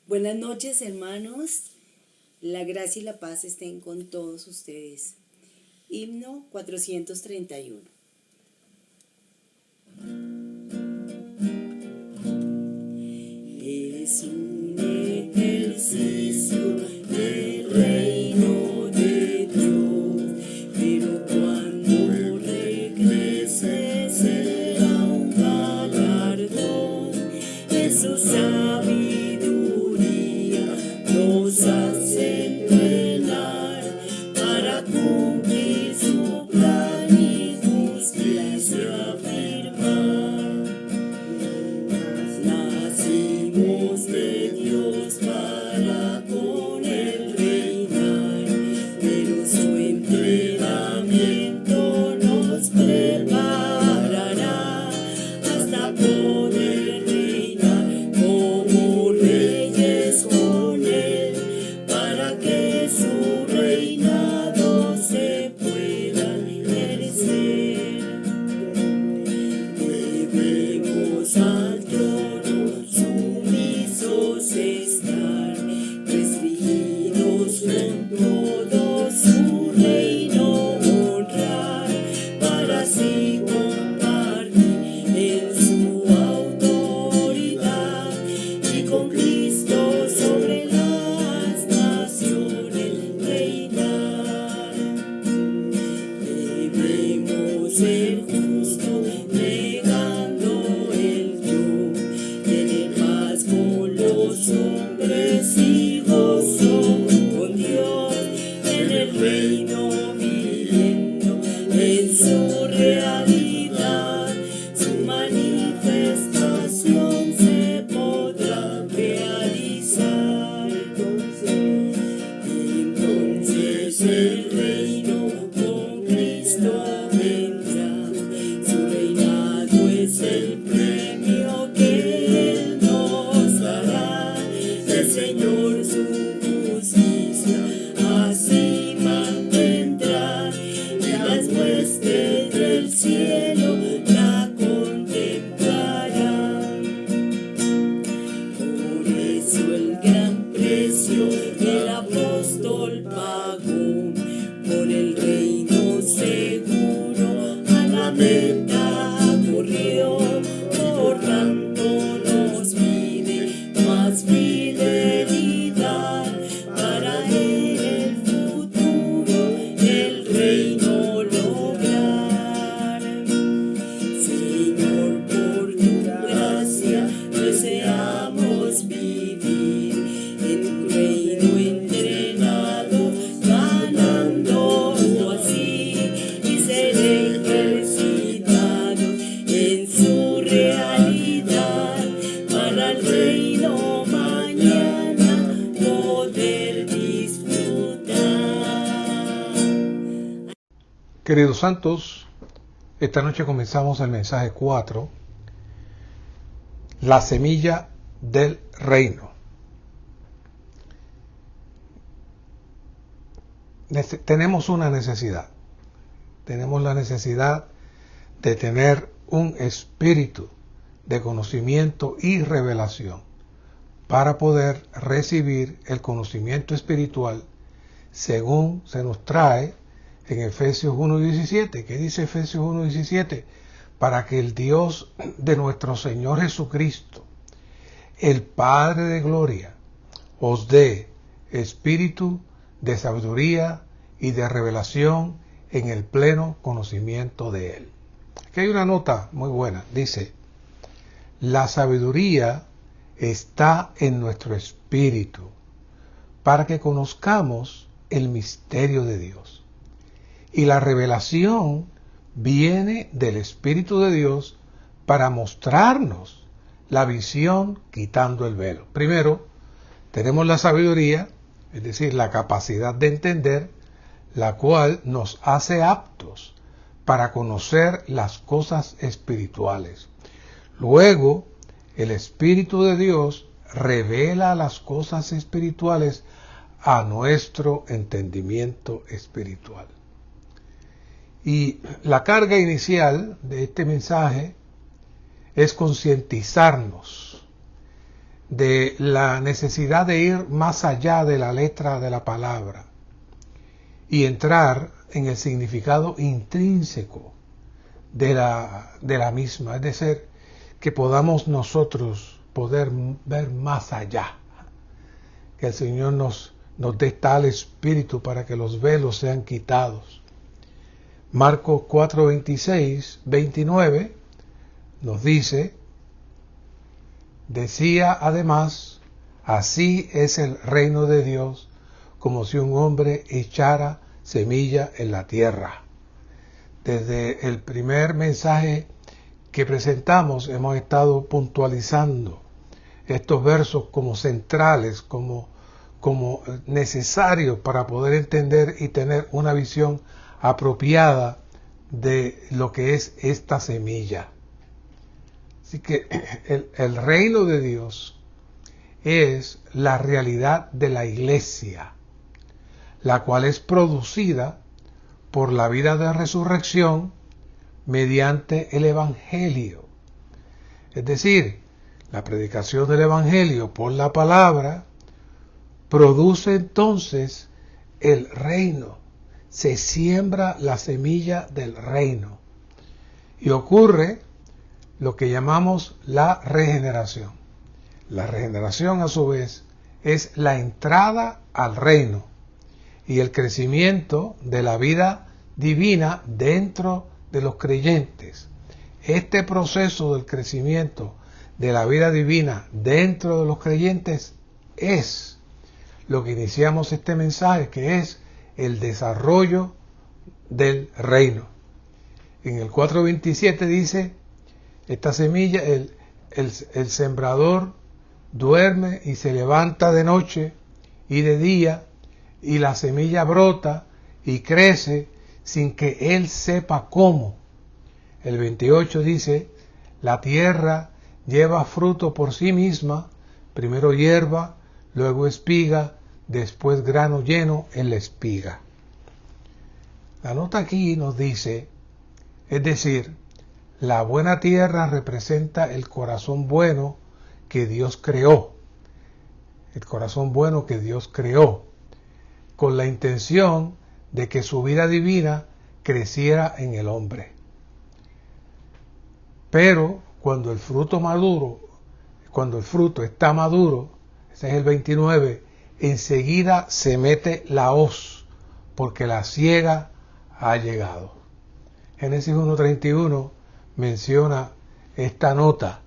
Buenas noches, hermanos. La gracia y la paz estén con todos ustedes. Himno 431. Es un ejercicio del reino de Dios, pero cuando regrese será un galardón. Es su sabiduría nos hace entrenar para cumplir su plan y justicia afirmar. Nacimos de Dios para con él reinar, pero su entrenamiento nos preparará hasta poder reinar como reyes con él, para que su reinado se pueda ejercer. Debemos al trono sumisos estar, restringidos con todo su reino honrar, para así compartir en su autoridad y con Cristo sobre las naciones reinar. Debemos ser justos, negando el yo, tener paz con los hombres y gozo con Dios, en el reino viviendo en su realidad, su manifestación se podrá realizar. Entonces el reino con Cristo vendrá, su reinado es el premio que Él nos dará, el Señor su justicia así mantendrá, y las huestes del cielo la contemplarán. Por eso el gran precio el apóstol pagó, por el reino seguro a la meta corrió. Por tanto nos pide más fidelidad para en el futuro el reino lograr. Señor, por tu gracia deseamos vivir en tu reino entrenado, ganando así y ser ejercitados en su realidad, para el reino mañana poder disfrutar. Queridos santos, esta noche comenzamos el mensaje 4, la semilla del reino. Tenemos una necesidad. Tenemos la necesidad de tener un espíritu de conocimiento y revelación para poder recibir el conocimiento espiritual según se nos trae en Efesios 1:17. ¿Qué dice Efesios 1:17? Para que el Dios de nuestro Señor Jesucristo, el Padre de gloria, os dé espíritu de sabiduría y de revelación en el pleno conocimiento de Él. Aquí hay una nota muy buena. Dice, la sabiduría está en nuestro espíritu para que conozcamos el misterio de Dios. Y la revelación viene del Espíritu de Dios para mostrarnos la visión quitando el velo. Primero, tenemos la sabiduría, es decir, la capacidad de entender, la cual nos hace aptos para conocer las cosas espirituales. Luego, el Espíritu de Dios revela las cosas espirituales a nuestro entendimiento espiritual. Y la carga inicial de este mensaje es concientizarnos de la necesidad de ir más allá de la letra de la palabra y entrar en el significado intrínseco de la misma, es decir, que podamos nosotros poder ver más allá, que el Señor nos dé tal espíritu para que los velos sean quitados. Marcos 4:26, 29 nos dice, decía además, así es el reino de Dios, como si un hombre echara semilla en la tierra. Desde el primer mensaje que presentamos hemos estado puntualizando estos versos como centrales, como necesarios para poder entender y tener una visión apropiada de lo que es esta semilla. Así que el reino de Dios es la realidad de la iglesia, la cual es producida por la vida de resurrección mediante el Evangelio. Es decir, la predicación del Evangelio por la palabra produce entonces el reino. Se siembra la semilla del reino. Y ocurre lo que llamamos la regeneración. La regeneración, a su vez, es la entrada al reino y el crecimiento de la vida divina dentro de los creyentes. Este proceso del crecimiento de la vida divina dentro de los creyentes es lo que iniciamos este mensaje, que es el desarrollo del reino. En el 4:27 dice, esta semilla, el sembrador duerme y se levanta de noche y de día, y la semilla brota y crece sin que él sepa cómo. El 28 dice, la tierra lleva fruto por sí misma, primero hierba, luego espiga, después grano lleno en la espiga. La nota aquí nos dice, es decir, la buena tierra representa el corazón bueno que Dios creó. El corazón bueno que Dios creó, con la intención de que su vida divina creciera en el hombre. Pero cuando el fruto está maduro, ese es el 29, enseguida se mete la hoz, porque la siega ha llegado. Génesis 1:31 menciona esta nota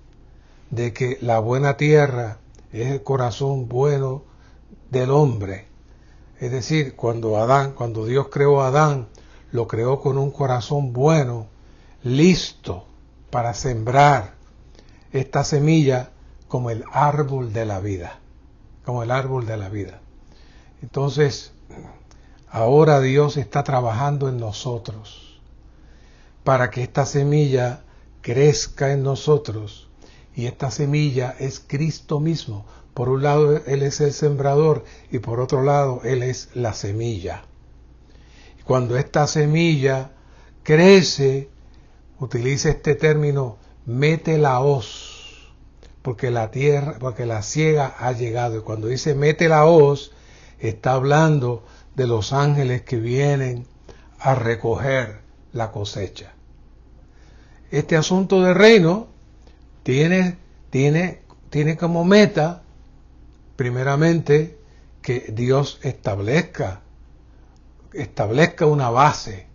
de que la buena tierra es el corazón bueno del hombre. Es decir, cuando Dios creó a Adán, lo creó con un corazón bueno, listo para sembrar esta semilla como el árbol de la vida. Como el árbol de la vida. Entonces, ahora Dios está trabajando en nosotros para que esta semilla crezca en nosotros. Y esta semilla es Cristo mismo. Por un lado, Él es el sembrador y por otro lado, Él es la semilla. Y cuando esta semilla crece, utiliza este término, mete la hoz, porque la siega ha llegado. Y cuando dice mete la hoz, está hablando de los ángeles que vienen a recoger la cosecha. Este asunto de reino tiene como meta, primeramente, que Dios establezca una base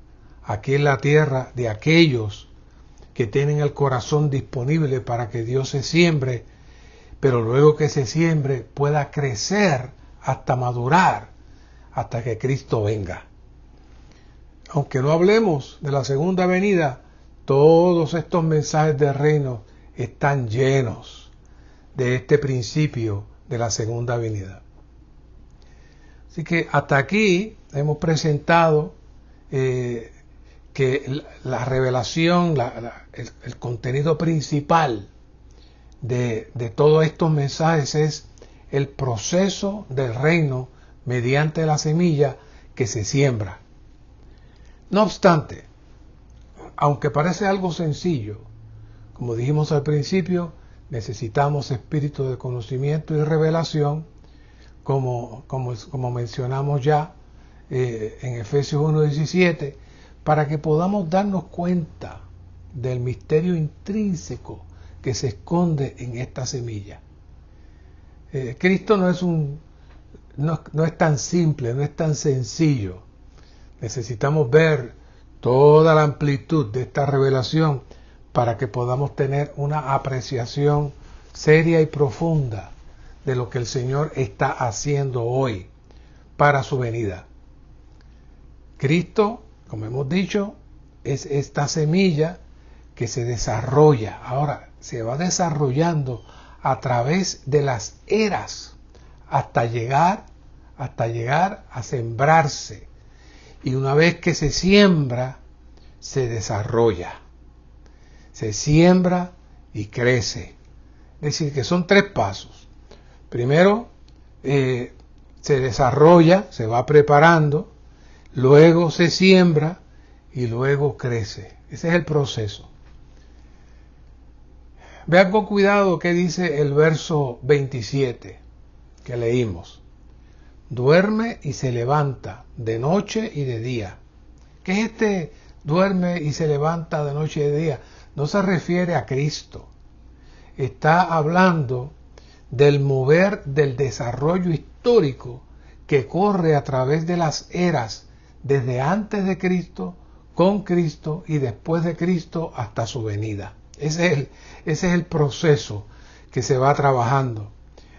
aquí en la tierra de aquellos que tienen el corazón disponible para que Dios se siembre, pero luego que se siembre pueda crecer hasta madurar, hasta que Cristo venga. Aunque no hablemos de la segunda venida, todos estos mensajes de reino están llenos de este principio de la segunda venida. Así que hasta aquí hemos presentado que la revelación, el contenido principal de todos estos mensajes es el proceso del reino mediante la semilla que se siembra. No obstante, aunque parece algo sencillo, como dijimos al principio, necesitamos espíritu de conocimiento y revelación, como mencionamos ya en Efesios 1:17, para que podamos darnos cuenta del misterio intrínseco que se esconde en esta semilla. Cristo no es tan simple, no es tan sencillo. Necesitamos ver toda la amplitud de esta revelación para que podamos tener una apreciación seria y profunda de lo que el Señor está haciendo hoy para su venida. Cristo, como hemos dicho, es esta semilla que se desarrolla. Ahora, se va desarrollando a través de las eras hasta llegar a sembrarse. Y una vez que se siembra, se desarrolla. Se siembra y crece. Es decir, que son 3 pasos. Primero, se desarrolla, se va preparando, luego se siembra y luego crece. Ese es el proceso. Vean con cuidado qué dice el verso 27 que leímos. Duerme y se levanta de noche y de día. ¿Qué es este duerme y se levanta de noche y de día? No se refiere a Cristo. Está hablando del mover del desarrollo histórico que corre a través de las eras, desde antes de Cristo, con Cristo y después de Cristo hasta su venida. Ese es el proceso que se va trabajando.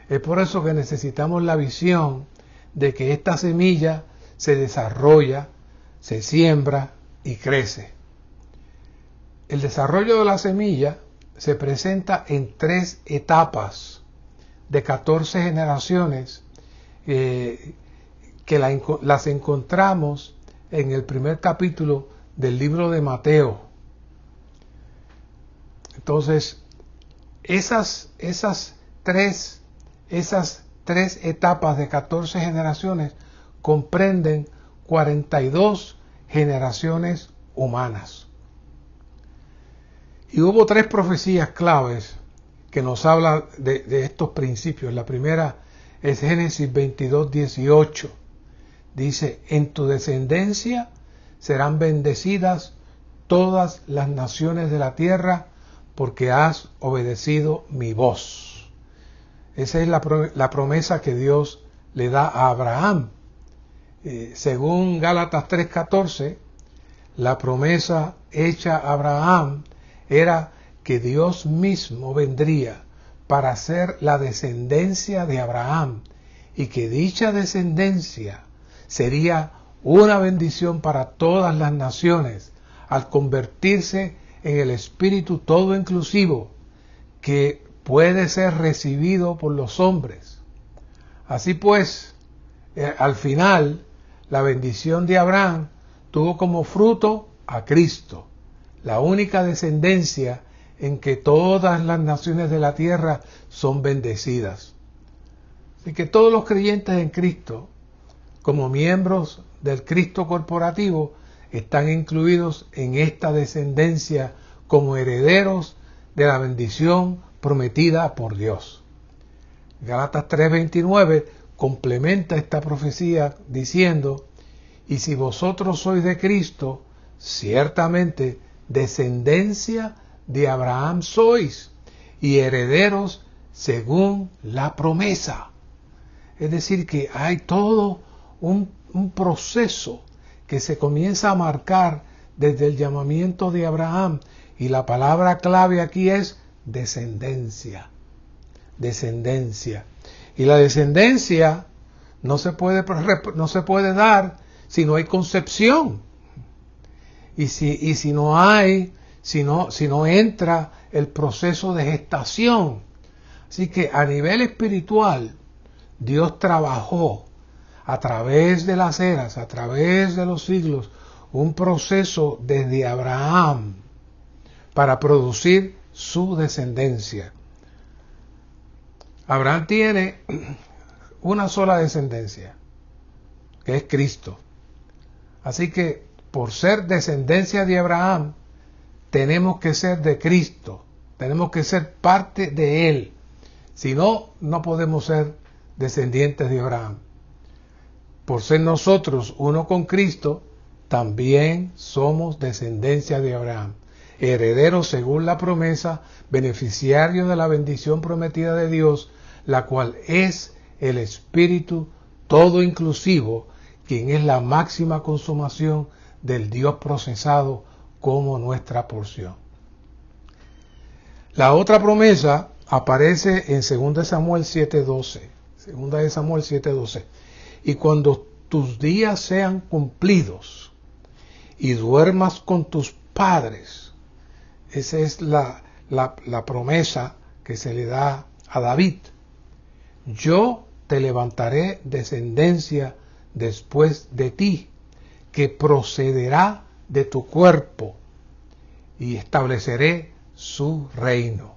Es por eso que necesitamos la visión de que esta semilla se desarrolla, se siembra y crece. El desarrollo de la semilla se presenta en 3 etapas de 14 generaciones que las encontramos en el primer capítulo del libro de Mateo. Entonces, esas tres etapas de 14 generaciones comprenden 42 generaciones humanas. Y hubo 3 profecías claves que nos hablan de estos principios. La primera es Génesis 22:18. Dice, en tu descendencia serán bendecidas todas las naciones de la tierra, porque has obedecido mi voz. Esa es la promesa que Dios le da a Abraham. Según Gálatas 3:14, la promesa hecha a Abraham era que Dios mismo vendría para ser la descendencia de Abraham y que dicha descendencia sería una bendición para todas las naciones al convertirse en el Espíritu todo inclusivo que puede ser recibido por los hombres. Así pues, al final, la bendición de Abraham tuvo como fruto a Cristo, la única descendencia en que todas las naciones de la tierra son bendecidas. Así que todos los creyentes en Cristo, como miembros del Cristo corporativo, están incluidos en esta descendencia como herederos de la bendición prometida por Dios. Gálatas 3:29 complementa esta profecía diciendo, y si vosotros sois de Cristo, ciertamente descendencia de Abraham sois y herederos según la promesa. Es decir, que hay todo un proceso que se comienza a marcar desde el llamamiento de Abraham, y la palabra clave aquí es descendencia. Descendencia. Y la descendencia no se puede dar si no hay concepción. Y si no entra el proceso de gestación. Así que a nivel espiritual, Dios trabajó a través de las eras, a través de los siglos, un proceso desde Abraham para producir su descendencia. Abraham tiene una sola descendencia, que es Cristo. Así que por ser descendencia de Abraham, tenemos que ser de Cristo Tenemos que ser parte de Él. Si no, no podemos ser descendientes de Abraham. Por ser nosotros uno con Cristo, también somos descendencia de Abraham, herederos según la promesa, beneficiarios de la bendición prometida de Dios, la cual es el Espíritu todo inclusivo, quien es la máxima consumación del Dios procesado como nuestra porción. La otra promesa aparece en 2 Samuel 7:12. 2 Samuel 7:12. Y cuando tus días sean cumplidos y duermas con tus padres, esa es la promesa que se le da a David. Yo te levantaré descendencia después de ti, que procederá de tu cuerpo, y estableceré su reino.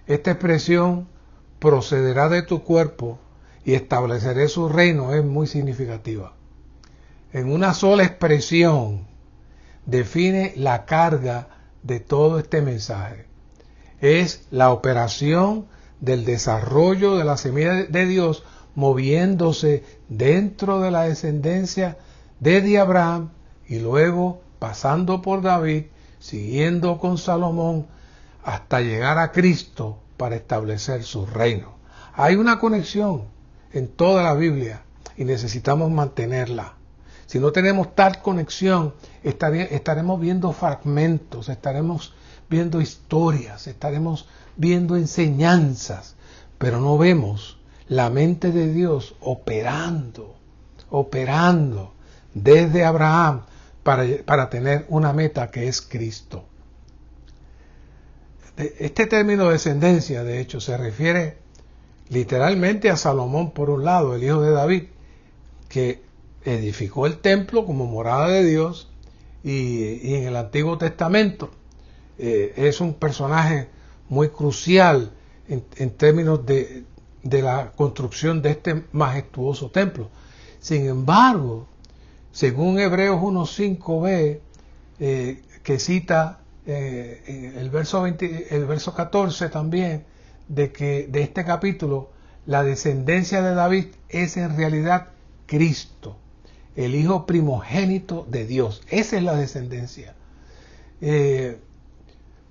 Esta expresión, procederá de tu cuerpo y estableceré su reino, es muy significativa. En una sola expresión define la carga de todo este mensaje. Es la operación del desarrollo de la semilla de Dios moviéndose dentro de la descendencia desde Abraham y luego pasando por David, siguiendo con Salomón hasta llegar a Cristo para establecer su reino. Hay una conexión en toda la Biblia y necesitamos mantenerla. Si no tenemos tal conexión, estaremos viendo fragmentos, estaremos viendo historias, estaremos viendo enseñanzas, pero no vemos la mente de Dios operando desde Abraham para tener una meta que es Cristo. Este término descendencia, de hecho, se refiere literalmente a Salomón, por un lado, el hijo de David, que edificó el templo como morada de Dios, y en el Antiguo Testamento es un personaje muy crucial en términos de la construcción de este majestuoso templo. Sin embargo, según Hebreos 1:5b, que cita el verso 14 también, de este capítulo, la descendencia de David es en realidad Cristo, el hijo primogénito de Dios. Esa es la descendencia.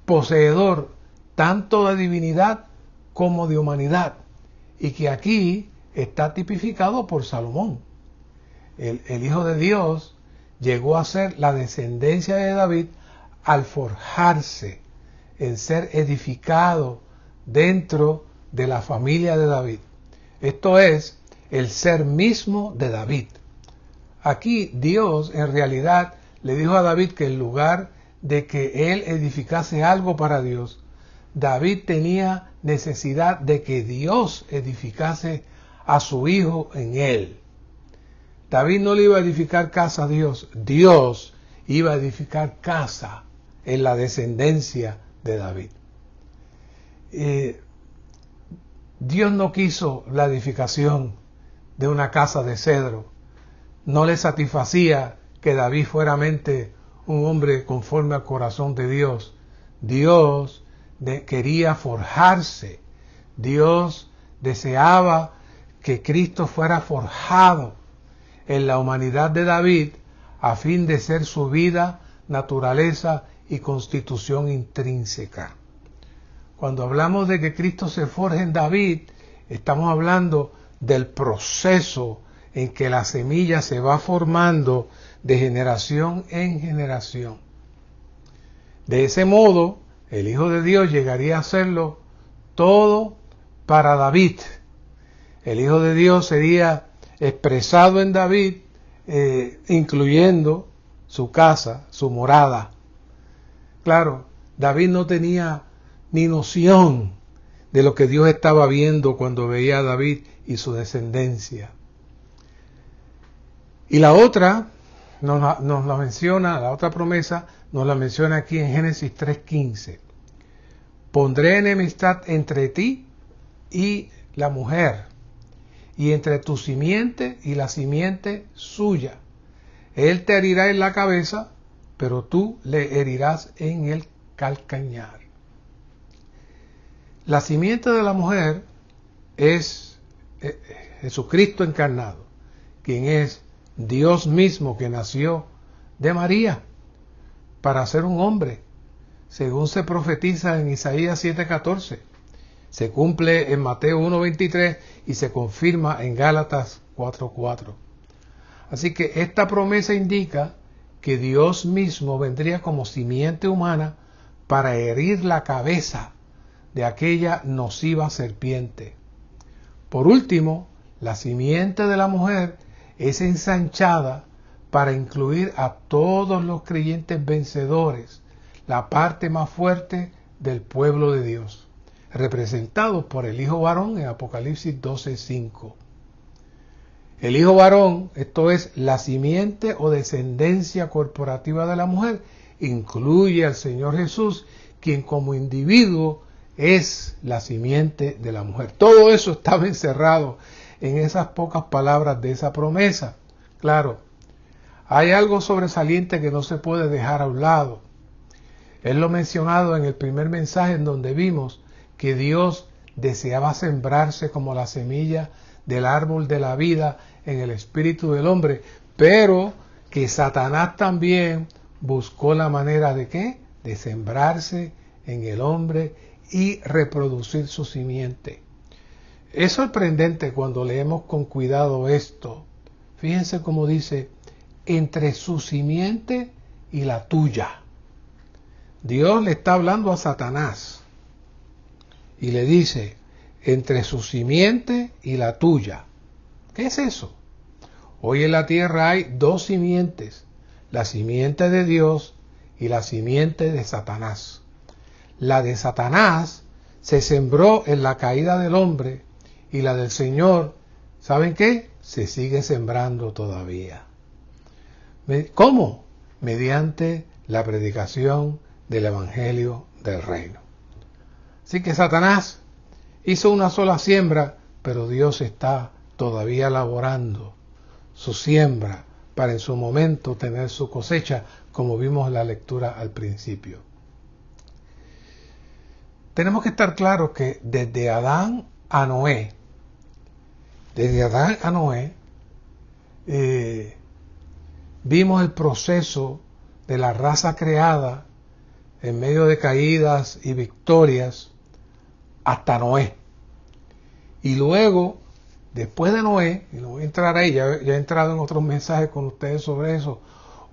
Poseedor tanto de divinidad como de humanidad, y que aquí está tipificado por Salomón. El Hijo de Dios llegó a ser la descendencia de David al forjarse en ser edificado dentro de la familia de David. Esto es, el ser mismo de David. Aquí Dios en realidad le dijo a David que en lugar de que él edificase algo para Dios, David tenía necesidad de que Dios edificase a su hijo en él. David no le iba a edificar casa a Dios, Dios iba a edificar casa en la descendencia de David. Dios no quiso la edificación de una casa de cedro, no le satisfacía que David fuera mente un hombre conforme al corazón de Dios. Dios quería forjarse, Dios deseaba que Cristo fuera forjado en la humanidad de David a fin de ser su vida, naturaleza y constitución intrínseca. Cuando hablamos de que Cristo se forja en David, estamos hablando del proceso en que la semilla se va formando de generación en generación. De ese modo, el Hijo de Dios llegaría a hacerlo todo para David. El Hijo de Dios sería expresado en David, incluyendo su casa, su morada. Claro, David no tenía ni noción de lo que Dios estaba viendo cuando veía a David y su descendencia. Y la otra nos la menciona, la otra promesa nos la menciona aquí en Génesis 3:15. Pondré enemistad entre ti y la mujer, y entre tu simiente y la simiente suya. Él te herirá en la cabeza, pero tú le herirás en el calcañar. La simiente de la mujer es Jesucristo encarnado, quien es Dios mismo que nació de María para ser un hombre, según se profetiza en Isaías 7:14. Se cumple en Mateo 1:23 y se confirma en Gálatas 4:4. Así que esta promesa indica que Dios mismo vendría como simiente humana para herir la cabeza de aquella nociva serpiente. Por último, la simiente de la mujer es ensanchada para incluir a todos los creyentes vencedores, la parte más fuerte del pueblo de Dios, representados por el Hijo varón en Apocalipsis 12:5. El Hijo varón, esto es la simiente o descendencia corporativa de la mujer, incluye al Señor Jesús, quien como individuo es la simiente de la mujer. Todo eso estaba encerrado en esas pocas palabras de esa promesa. Claro, hay algo sobresaliente que no se puede dejar a un lado. Es lo mencionado en el primer mensaje, en donde vimos que Dios deseaba sembrarse como la semilla del árbol de la vida en el espíritu del hombre, pero que Satanás también buscó la manera de ¿qué? De sembrarse en el hombre y reproducir su simiente. Es sorprendente cuando leemos con cuidado esto. Fíjense cómo dice, entre su simiente y la tuya. Dios le está hablando a Satanás y le dice, entre su simiente y la tuya. ¿Qué es eso? Hoy en la tierra hay dos simientes, la simiente de Dios y la simiente de Satanás. La de Satanás se sembró en la caída del hombre y la del Señor, ¿saben qué? Se sigue sembrando todavía. ¿Cómo? Mediante la predicación del Evangelio del Reino. Así que Satanás hizo una sola siembra, pero Dios está todavía laborando su siembra para en su momento tener su cosecha, como vimos en la lectura al principio. Tenemos que estar claros que desde Adán a Noé, vimos el proceso de la raza creada en medio de caídas y victorias hasta Noé. Y luego, después de Noé, y no voy a entrar ahí, ya he entrado en otros mensajes con ustedes sobre eso,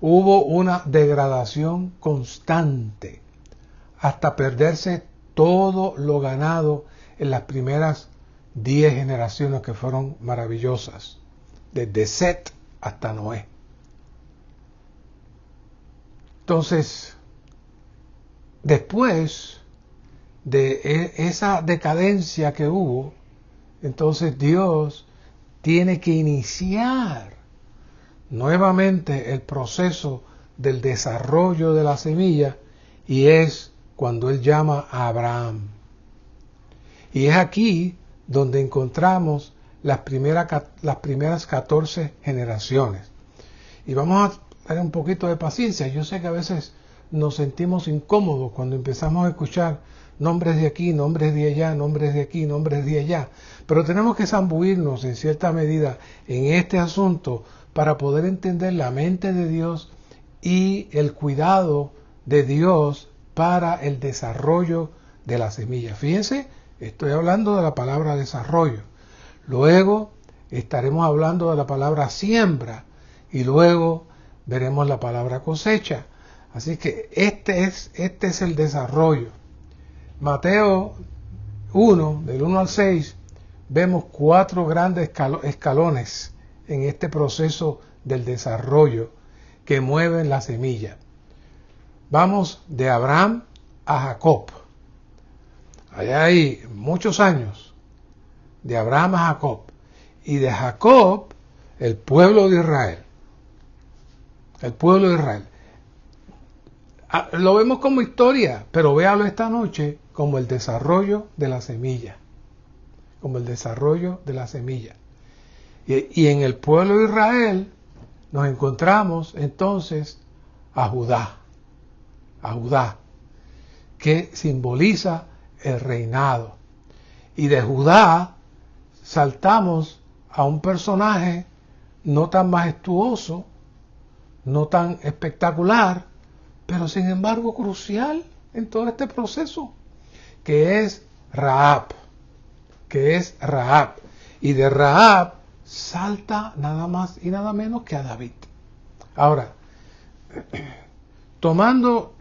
hubo una degradación constante hasta perderse todo lo ganado en las primeras 10 generaciones que fueron maravillosas, desde Set hasta Noé. Entonces, después de esa decadencia que hubo, entonces Dios tiene que iniciar nuevamente el proceso del desarrollo de la semilla, y es cuando Él llama a Abraham. Y es aquí donde encontramos las primeras 14 generaciones. Y vamos a tener un poquito de paciencia. Yo sé que a veces nos sentimos incómodos cuando empezamos a escuchar nombres de aquí, nombres de allá, nombres de aquí, nombres de allá. Pero tenemos que zambuirnos en cierta medida en este asunto para poder entender la mente de Dios y el cuidado de Dios para el desarrollo de la semilla. Fíjense, estoy hablando de la palabra desarrollo. Luego estaremos hablando de la palabra siembra y luego veremos la palabra cosecha. Así que este es el desarrollo. Mateo 1, del 1 al 6, vemos 4 grandes escalones en este proceso del desarrollo que mueven la semilla. Vamos de Abraham a Jacob. Allá hay muchos años, de Abraham a Jacob. Y de Jacob, el pueblo de Israel. El pueblo de Israel. Lo vemos como historia, pero véalo esta noche como el desarrollo de la semilla. Como el desarrollo de la semilla. Y en el pueblo de Israel nos encontramos entonces a Judá. A Judá, que simboliza el reinado. Y de Judá saltamos a un personaje no tan majestuoso, no tan espectacular, pero sin embargo crucial en todo este proceso, que es Rahab, y de Rahab salta nada más y nada menos que a David. Ahora,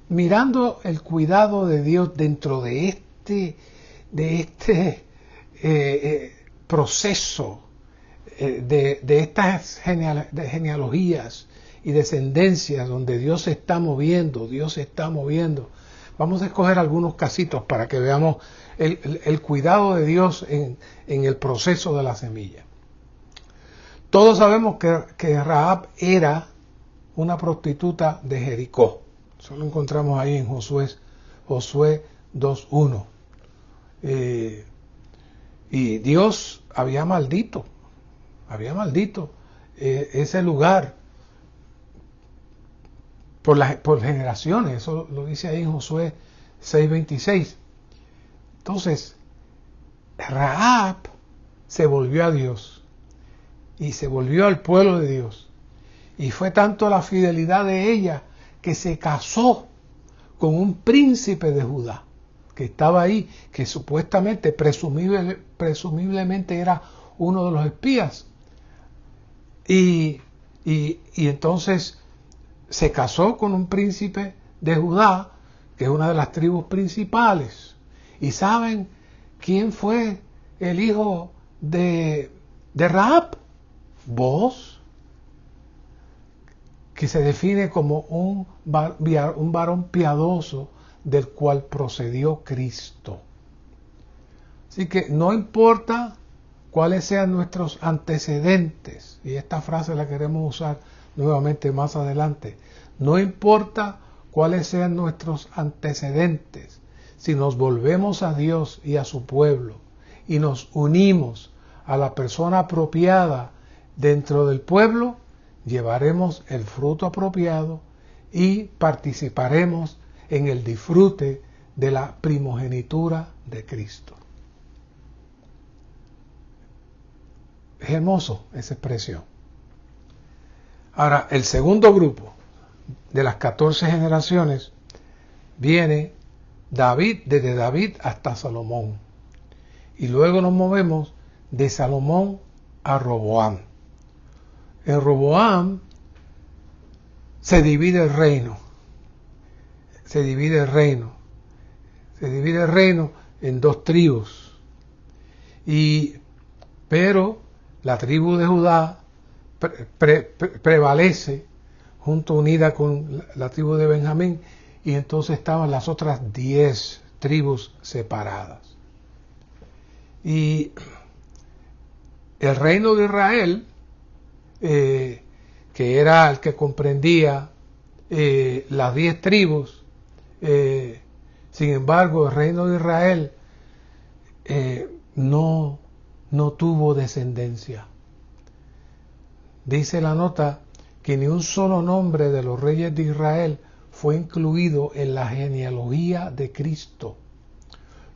mirando el cuidado de Dios dentro de este proceso de estas genealogías y descendencias donde Dios se está moviendo, vamos a escoger algunos casitos para que veamos el cuidado de Dios en el proceso de la semilla. Todos sabemos que Rahab era una prostituta de Jericó. Eso lo encontramos ahí en Josué 2:1. Y Dios había maldito ese lugar por generaciones. Eso lo dice ahí en Josué 6:26. Entonces, Rahab se volvió a Dios y se volvió al pueblo de Dios. Y fue tanto la fidelidad de ella que se casó con un príncipe de Judá que estaba ahí, que supuestamente, presumiblemente era uno de los espías. Y entonces se casó con un príncipe de Judá, que es una de las tribus principales. ¿Y saben quién fue el hijo de Rahab? Boaz, que se define como un varón piadoso del cual procedió Cristo. Así que no importa cuáles sean nuestros antecedentes, y esta frase la queremos usar nuevamente más adelante, no importa cuáles sean nuestros antecedentes, si nos volvemos a Dios y a su pueblo y nos unimos a la persona apropiada dentro del pueblo, llevaremos el fruto apropiado y participaremos en el disfrute de la primogenitura de Cristo. Es hermoso esa expresión. Ahora, el segundo grupo de las 14 generaciones viene desde David hasta Salomón. Y luego nos movemos de Salomón a Roboam. En Roboam se divide el reino. Se divide el reino en dos tribus. Pero la tribu de Judá prevalece unida con la tribu de Benjamín, y entonces estaban las otras 10 tribus separadas. Y el reino de Israel, que era el que comprendía las 10 tribus, sin embargo el reino de Israel no tuvo descendencia. Dice la nota que ni un solo nombre de los reyes de Israel fue incluido en la genealogía de Cristo.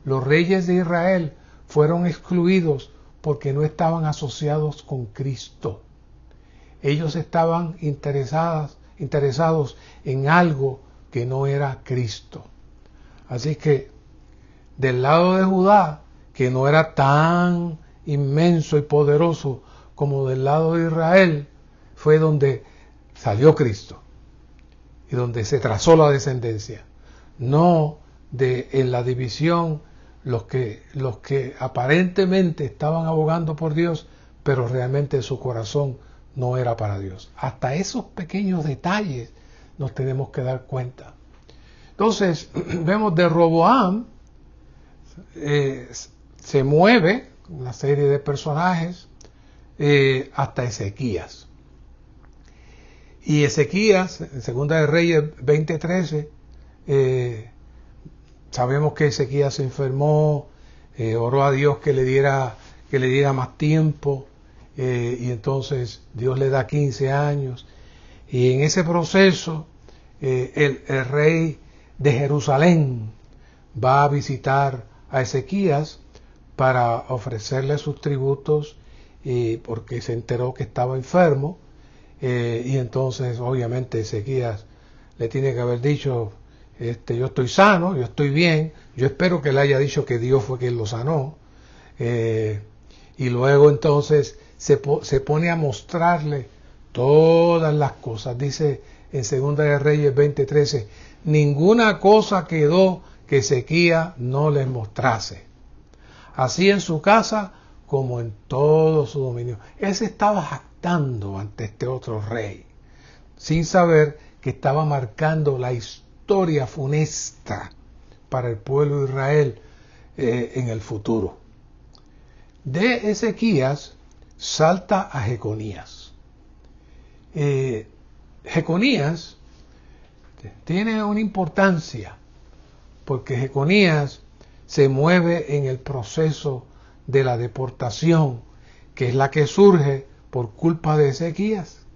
Los reyes de Israel fueron excluidos porque no estaban asociados con Cristo. Ellos estaban interesados en algo que no era Cristo. Así que del lado de Judá, que no era tan inmenso y poderoso como del lado de Israel, fue donde salió Cristo y donde se trazó la descendencia. No en la división los que aparentemente estaban abogando por Dios, pero realmente su corazón no era para Dios. Hasta esos pequeños detalles nos tenemos que dar cuenta. Entonces, vemos de Roboam, se mueve una serie de personajes hasta Ezequías. Y Ezequías, en Segunda de Reyes 20:13, sabemos que Ezequías se enfermó, oró a Dios que le diera más tiempo, y entonces Dios le da 15 años. Y en ese proceso, el rey de Jerusalén va a visitar a Ezequías para ofrecerle sus tributos, porque se enteró que estaba enfermo, y entonces obviamente Ezequías le tiene que haber dicho, yo estoy sano, yo estoy bien, yo espero que le haya dicho que Dios fue quien lo sanó, y luego entonces se pone a mostrarle todas las cosas. Dice en Segunda de Reyes 20:13, ninguna cosa quedó que Ezequías no les mostrase, así en su casa como en todo su dominio. Él se estaba jactando ante este otro rey, sin saber que estaba marcando la historia funesta para el pueblo de Israel en el futuro. De Ezequías salta a Jeconías. Jeconías tiene una importancia porque Jeconías se mueve en el proceso de la deportación, que es la que surge por culpa de Ezequías.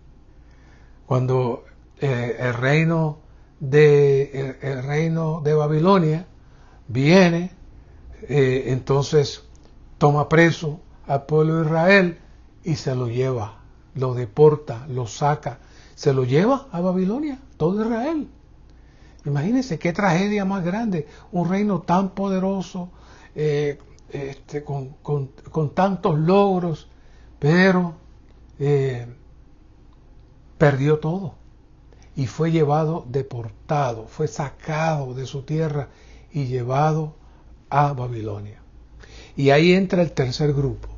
Cuando el reino de Babilonia viene, entonces toma preso al pueblo de Israel y se lo lleva, lo deporta, lo saca, se lo lleva a Babilonia, todo Israel. Imagínense qué tragedia más grande, un reino tan poderoso, con tantos logros, pero perdió todo y fue llevado deportado, fue sacado de su tierra y llevado a Babilonia. Y ahí entra el tercer grupo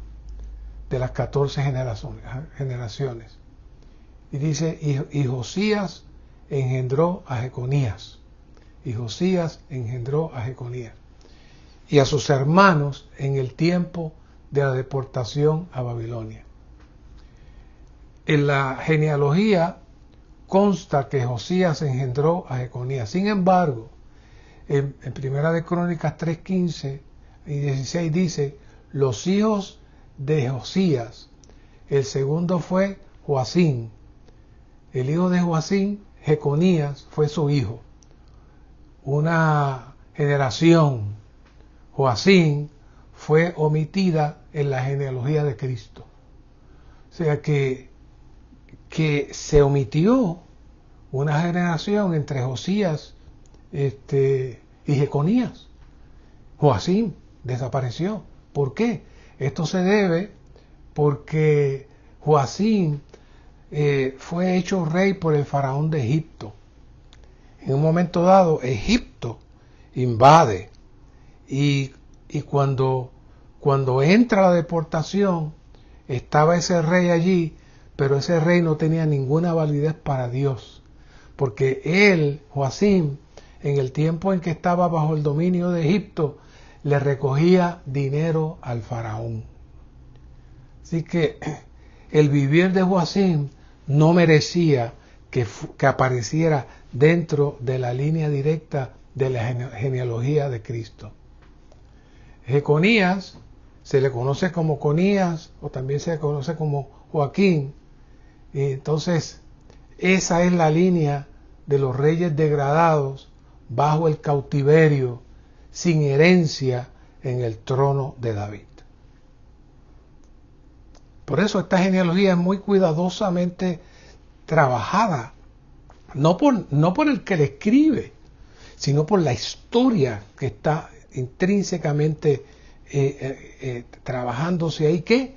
de las 14 generaciones. Y dice, y Josías engendró a Jeconías. Y Josías engendró a Jeconías y a sus hermanos en el tiempo de la deportación a Babilonia. En la genealogía consta que Josías engendró a Jeconías. Sin embargo, en Primera de Crónicas 3:15 y 16 dice, los hijos de Josías, el segundo fue Joacim, el hijo de Joacim, Jeconías, fue su hijo. Una generación, Joacim, fue omitida en la genealogía de Cristo. O sea que se omitió una generación entre Josías y Jeconías. Joacim desapareció. ¿Por qué? Esto se debe porque Joacim fue hecho rey por el faraón de Egipto. En un momento dado, Egipto invade y cuando entra la deportación, estaba ese rey allí, pero ese rey no tenía ninguna validez para Dios, porque él, Joacim, en el tiempo en que estaba bajo el dominio de Egipto, le recogía dinero al faraón. Así que el vivir de Joacim no merecía que apareciera dentro de la línea directa de la genealogía de Cristo. Jeconías se le conoce como Conías o también se le conoce como Joaquín. Y entonces esa es la línea de los reyes degradados bajo el cautiverio, sin herencia en el trono de David. Por eso esta genealogía es muy cuidadosamente trabajada, no por el que le escribe, sino por la historia que está intrínsecamente trabajándose ahí, que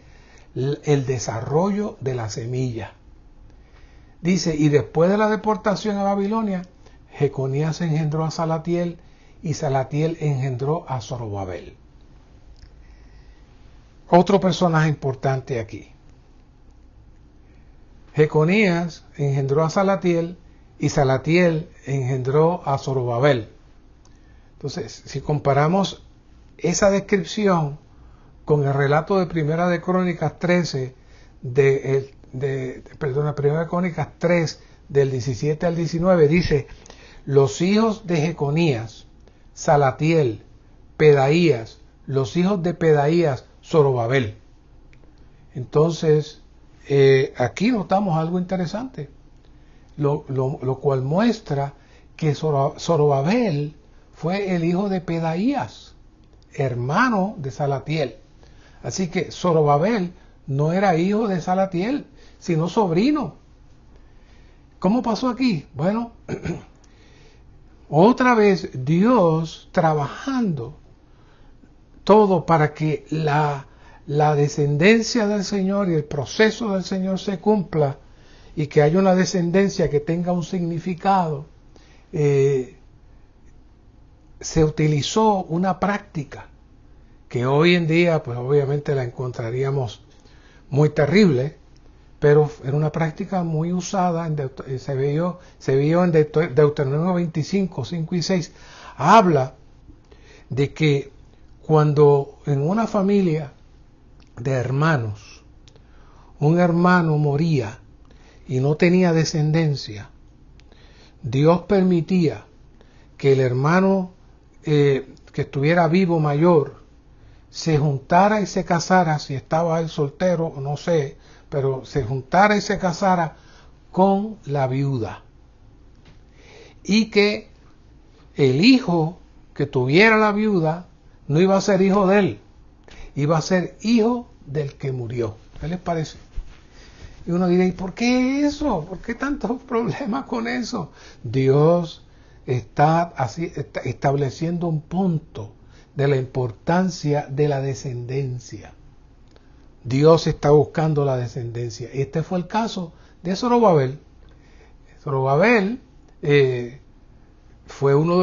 el desarrollo de la semilla. Dice, y después de la deportación a Babilonia, Jeconías engendró a Salatiel y Salatiel engendró a Zorobabel. Otro personaje importante aquí. Jeconías engendró a Salatiel y Salatiel engendró a Zorobabel. Entonces, si comparamos esa descripción con el relato de Primera de Crónicas 13, Primera de Crónicas 3, del 17 al 19, dice, los hijos de Jeconías, Salatiel, Pedaías, los hijos de Pedaías, Zorobabel. Entonces, aquí notamos algo interesante, lo cual muestra que Zorobabel fue el hijo de Pedaías, hermano de Salatiel. Así que Zorobabel no era hijo de Salatiel, sino sobrino. ¿Cómo pasó aquí? Bueno, otra vez Dios trabajando todo para que la descendencia del Señor y el proceso del Señor se cumpla y que haya una descendencia que tenga un significado. Se utilizó una práctica que hoy en día pues obviamente la encontraríamos muy terrible, pero era una práctica muy usada, se vio en Deuteronomio 25, 5 y 6, habla de que cuando en una familia de hermanos, un hermano moría y no tenía descendencia, Dios permitía que el hermano que estuviera vivo mayor se juntara y se casara, si estaba él soltero o no sé, pero se juntara y se casara con la viuda. Y que el hijo que tuviera la viuda no iba a ser hijo de él, iba a ser hijo del que murió. ¿Qué les parece? Y uno dirá, ¿y por qué eso? ¿Por qué tantos problemas con eso? Dios está estableciendo un punto de la importancia de la descendencia. Dios está buscando la descendencia. Este fue el caso de Zorobabel. Zorobabel fue uno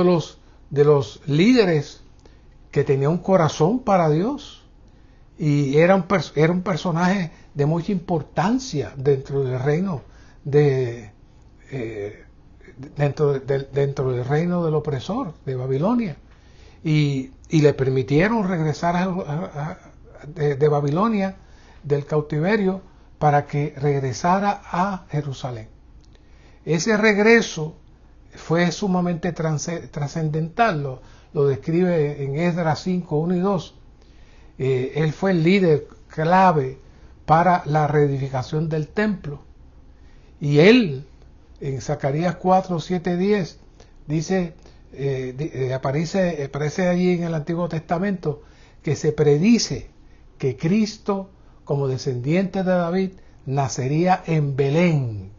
de los líderes que tenía un corazón para Dios y era un personaje de mucha importancia dentro del reino dentro del reino del opresor de Babilonia, y le permitieron regresar de Babilonia, del cautiverio, para que regresara a Jerusalén. Ese regreso fue sumamente trascendental, lo describe en Esdras 5, 1 y 2. Él fue el líder clave para la reedificación del templo. Y él, en Zacarías 4, 7, 10, dice, aparece allí en el Antiguo Testamento, que se predice que Cristo, como descendiente de David, nacería en Belén.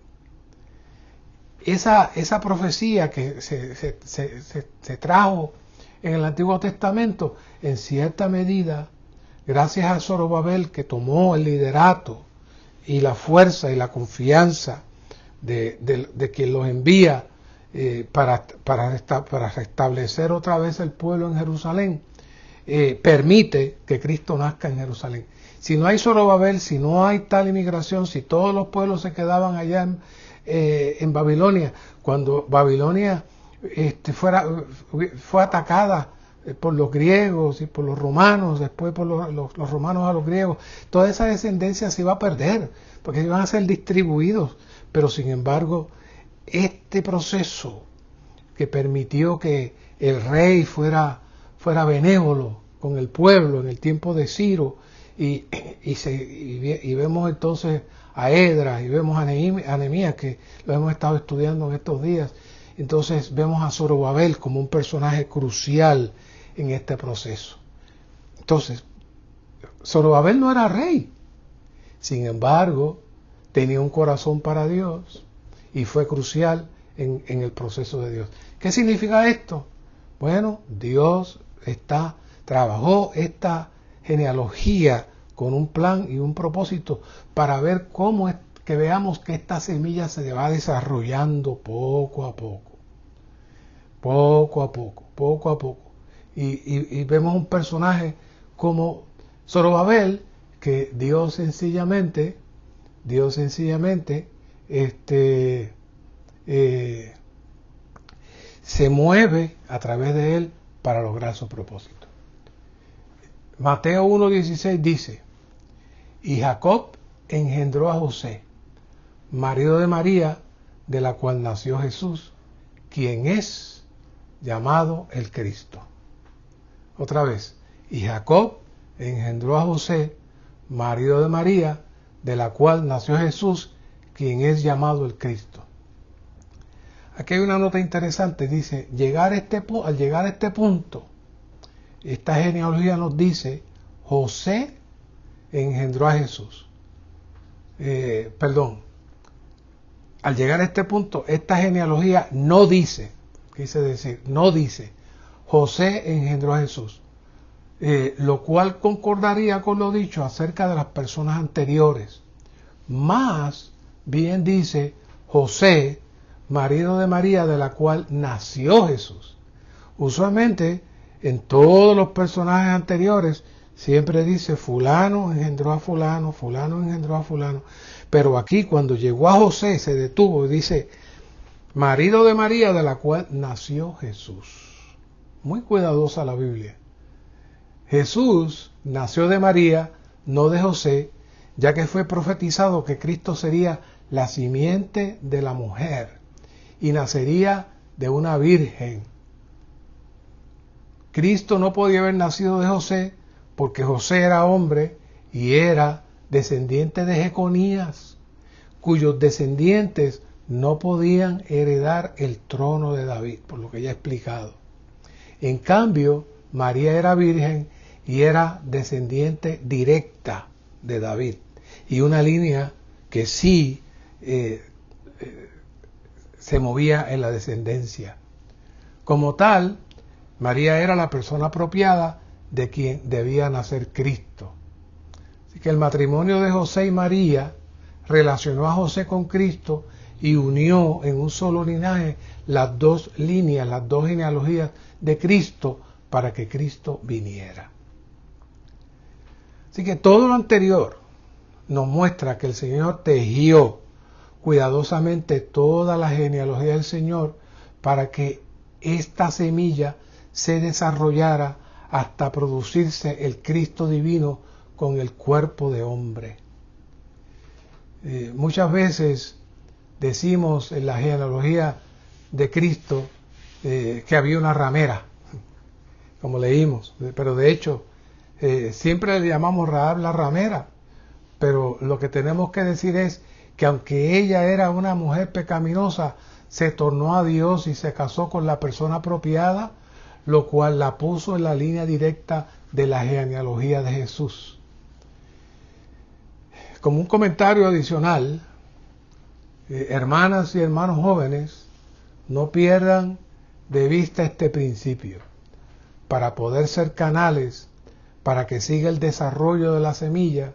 Esa profecía que se trajo en el Antiguo Testamento, en cierta medida, gracias a Zorobabel, que tomó el liderato y la fuerza y la confianza de quien los envía para restablecer otra vez el pueblo en Jerusalén, permite que Cristo nazca en Jerusalén. Si no hay Zorobabel, si no hay tal inmigración, si todos los pueblos se quedaban allá en Babilonia, cuando Babilonia fue atacada por los griegos y por los romanos, después por los romanos a los griegos, toda esa descendencia se iba a perder, porque iban a ser distribuidos. Pero sin embargo, este proceso que permitió que el rey fuera benévolo con el pueblo en el tiempo de Ciro, y vemos entonces a Esdras y vemos a Nehemías, que lo hemos estado estudiando en estos días. Entonces vemos a Zorobabel como un personaje crucial en este proceso. Entonces, Zorobabel no era rey, sin embargo, tenía un corazón para Dios y fue crucial en el proceso de Dios. ¿Qué significa esto? Bueno, Dios trabajó esta genealogía con un plan y un propósito para ver cómo es que veamos que esta semilla se va desarrollando poco a poco. Y vemos un personaje como Zorobabel, que Dios sencillamente se mueve a través de él para lograr su propósito. Mateo 1:16 dice: y Jacob engendró a José, marido de María, de la cual nació Jesús, quien es llamado el Cristo. Otra vez, y Jacob engendró a José, marido de María, de la cual nació Jesús, quien es llamado el Cristo. Aquí hay una nota interesante, dice, al llegar a este punto, esta genealogía nos dice, José engendró a Jesús. Al llegar a este punto, esta genealogía no dice, quise decir, no dice, José engendró a Jesús, lo cual concordaría con lo dicho acerca de las personas anteriores. Más bien dice, José, marido de María, de la cual nació Jesús. Usualmente, en todos los personajes anteriores, siempre dice, fulano engendró a fulano, fulano engendró a fulano. Pero aquí, cuando llegó a José, se detuvo y dice, marido de María, de la cual nació Jesús. Muy cuidadosa la Biblia. Jesús nació de María, no de José, ya que fue profetizado que Cristo sería la simiente de la mujer y nacería de una virgen. Cristo no podía haber nacido de José porque José era hombre y era descendiente de Jeconías, cuyos descendientes no podían heredar el trono de David, por lo que ya he explicado. En cambio, María era virgen y era descendiente directa de David, y una línea que sí se movía en la descendencia. Como tal, María era la persona apropiada de quien debía nacer Cristo. Así que el matrimonio de José y María relacionó a José con Cristo y unió en un solo linaje las dos líneas, las dos genealogías de Cristo para que Cristo viniera. Así que todo lo anterior nos muestra que el Señor tejió cuidadosamente toda la genealogía del Señor para que esta semilla se desarrollara hasta producirse el Cristo divino con el cuerpo de hombre. Muchas veces decimos en la genealogía de Cristo que había una ramera, como leímos, pero de hecho siempre le llamamos Rahab la ramera, pero lo que tenemos que decir es que aunque ella era una mujer pecaminosa, se tornó a Dios y se casó con la persona apropiada, lo cual la puso en la línea directa de la genealogía de Jesús. Como un comentario adicional, hermanas y hermanos jóvenes, no pierdan de vista este principio. Para poder ser canales, para que siga el desarrollo de la semilla,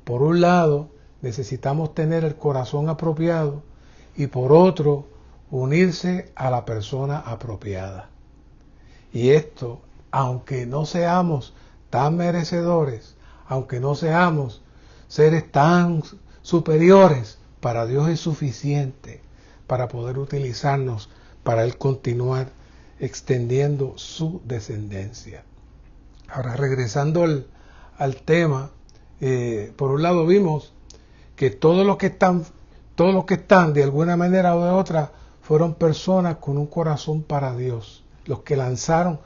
por un lado, necesitamos tener el corazón apropiado y por otro, unirse a la persona apropiada. Y esto, aunque no seamos tan merecedores, aunque no seamos seres tan superiores, para Dios es suficiente para poder utilizarnos para Él continuar extendiendo su descendencia. Ahora, regresando al tema, por un lado vimos que todos los que están de alguna manera o de otra fueron personas con un corazón para Dios. Los que lanzaron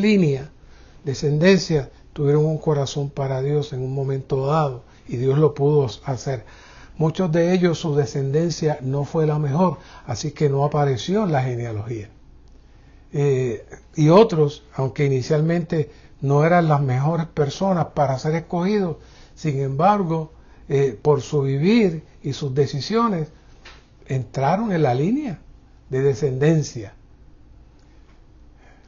línea, descendencia, tuvieron un corazón para Dios en un momento dado y Dios lo pudo hacer. Muchos de ellos, su descendencia no fue la mejor, así que no apareció en la genealogía. Y otros, aunque inicialmente no eran las mejores personas para ser escogidos, sin embargo, por su vivir y sus decisiones, entraron en la línea de descendencia.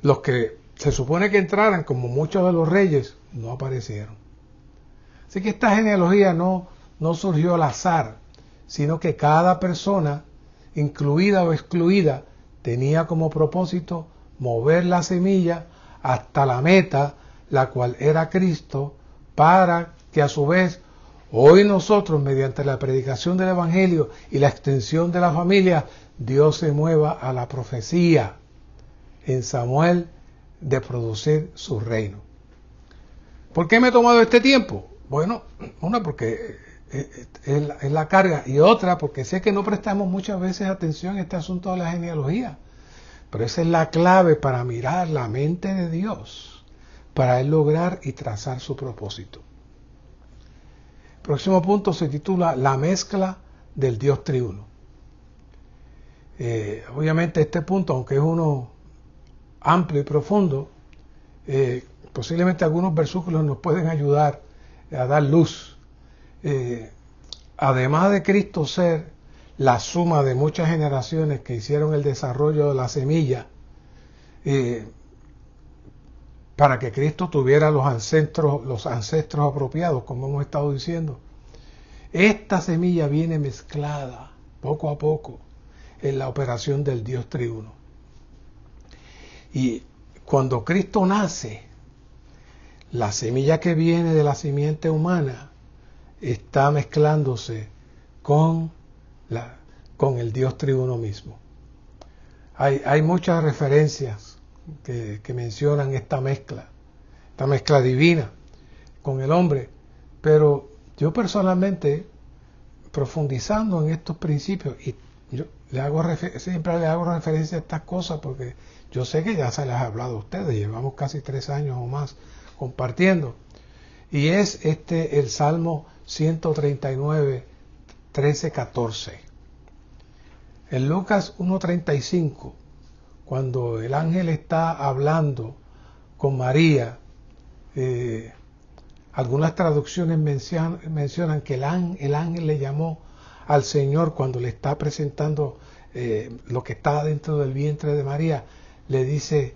Los que se supone que entraran, como muchos de los reyes, no aparecieron. Así que esta genealogía no surgió al azar, sino que cada persona, incluida o excluida, tenía como propósito mover la semilla hasta la meta, la cual era Cristo, para que a su vez hoy nosotros, mediante la predicación del Evangelio y la extensión de la familia, Dios se mueva a la profecía en Samuel de producir su reino. ¿Por qué me he tomado este tiempo? Bueno, una porque es la carga, y otra porque sé que no prestamos muchas veces atención a este asunto de la genealogía, pero esa es la clave para mirar la mente de Dios, para Él lograr y trazar su propósito. El próximo punto se titula La mezcla del Dios triuno. Obviamente este punto, aunque es uno amplio y profundo, Posiblemente algunos versículos nos pueden ayudar a dar luz. Además de Cristo ser la suma de muchas generaciones que hicieron el desarrollo de la semilla, para que Cristo tuviera los ancestros apropiados, como hemos estado diciendo, esta semilla viene mezclada poco a poco en la operación del Dios triuno. Y cuando Cristo nace, la semilla que viene de la simiente humana está mezclándose con el Dios triuno mismo. Hay muchas referencias que mencionan esta mezcla divina con el hombre, pero yo personalmente, profundizando en estos principios, y yo siempre le hago referencia a estas cosas porque yo sé que ya se las he hablado a ustedes, llevamos casi 3 años o más compartiendo, y es el Salmo 139, 13, 14. En Lucas 1:35, cuando el ángel está hablando con María, algunas traducciones mencionan que el ángel le llamó al Señor cuando le está presentando lo que está dentro del vientre de María, le dice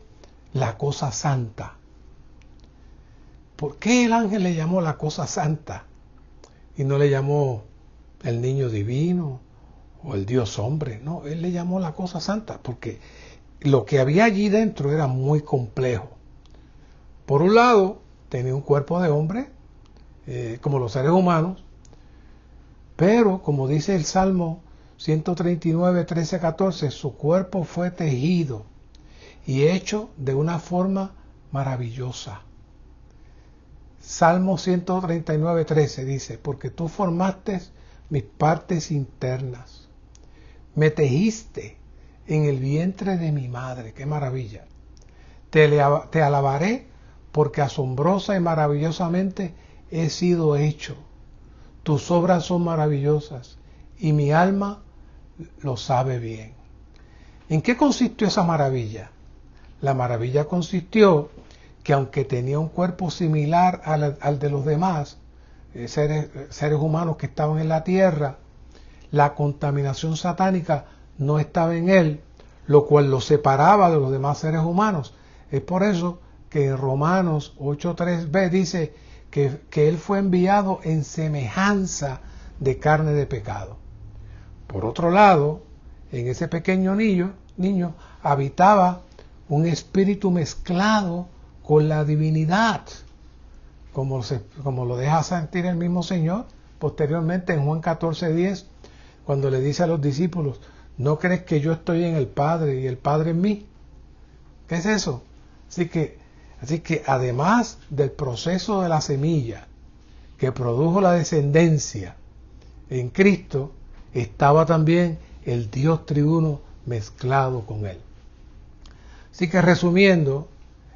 la cosa santa. ¿Por qué el ángel le llamó la cosa santa y no le llamó el niño divino o el Dios hombre? No, él le llamó la cosa santa porque lo que había allí dentro era muy complejo. Por un lado, tenía un cuerpo de hombre, como los seres humanos, pero como dice el Salmo 139, 13, 14, su cuerpo fue tejido y hecho de una forma maravillosa. Salmo 139, 13 dice, porque tú formaste mis partes internas, me tejiste en el vientre de mi madre. ¡Qué maravilla! Te alabaré porque asombrosa y maravillosamente he sido hecho. Tus obras son maravillosas y mi alma lo sabe bien. ¿En qué consistió esa maravilla? La maravilla consistió que aunque tenía un cuerpo similar al de los demás seres humanos que estaban en la tierra, la contaminación satánica no estaba en él, lo cual lo separaba de los demás seres humanos. Es por eso que en Romanos 8:3b dice que él fue enviado en semejanza de carne de pecado. Por otro lado, en ese pequeño niño habitaba un espíritu mezclado con la divinidad, como lo deja sentir el mismo Señor posteriormente en Juan 14:10, cuando le dice a los discípulos, ¿no crees que yo estoy en el Padre y el Padre en mí? ¿Qué es eso? Así que además del proceso de la semilla que produjo la descendencia en Cristo, estaba también el Dios triuno mezclado con él. Así que resumiendo,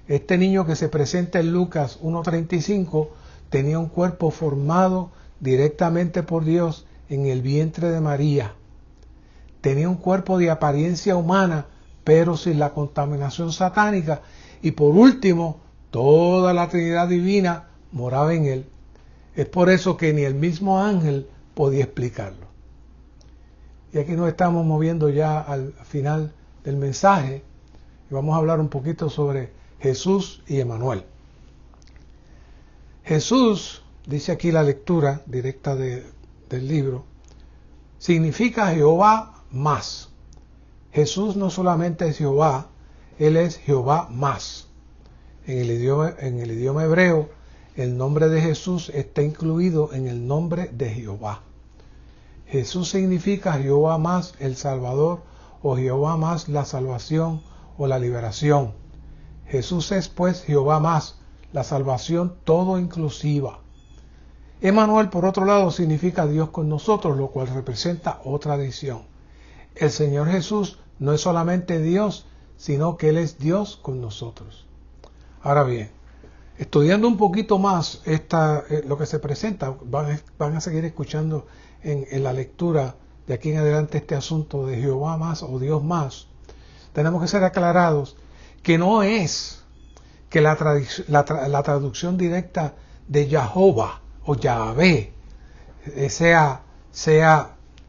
este niño que se presenta en Lucas 1:35 tenía un cuerpo formado directamente por Dios en el vientre de María. Tenía un cuerpo de apariencia humana, pero sin la contaminación satánica. Y por último, toda la Trinidad divina moraba en él. Es por eso que ni el mismo ángel podía explicarlo. Y aquí nos estamos moviendo ya al final del mensaje y vamos a hablar un poquito sobre Jesús y Emanuel. Jesús, dice aquí la lectura directa del libro, significa Jehová más. Jesús no solamente es Jehová, Él es Jehová más. En el idioma hebreo, el nombre de Jesús está incluido en el nombre de Jehová. Jesús significa Jehová más el Salvador, o Jehová más la salvación o la liberación. Jesús es pues Jehová más, la salvación todo inclusiva. Emanuel, por otro lado, significa Dios con nosotros, lo cual representa otra adición. El Señor Jesús no es solamente Dios, sino que Él es Dios con nosotros. Ahora bien, estudiando un poquito más lo que se presenta, van a seguir escuchando en la lectura de aquí en adelante este asunto de Jehová más o Dios más. Tenemos que ser aclarados que no es que la traducción directa de Jehová o Yahvé sea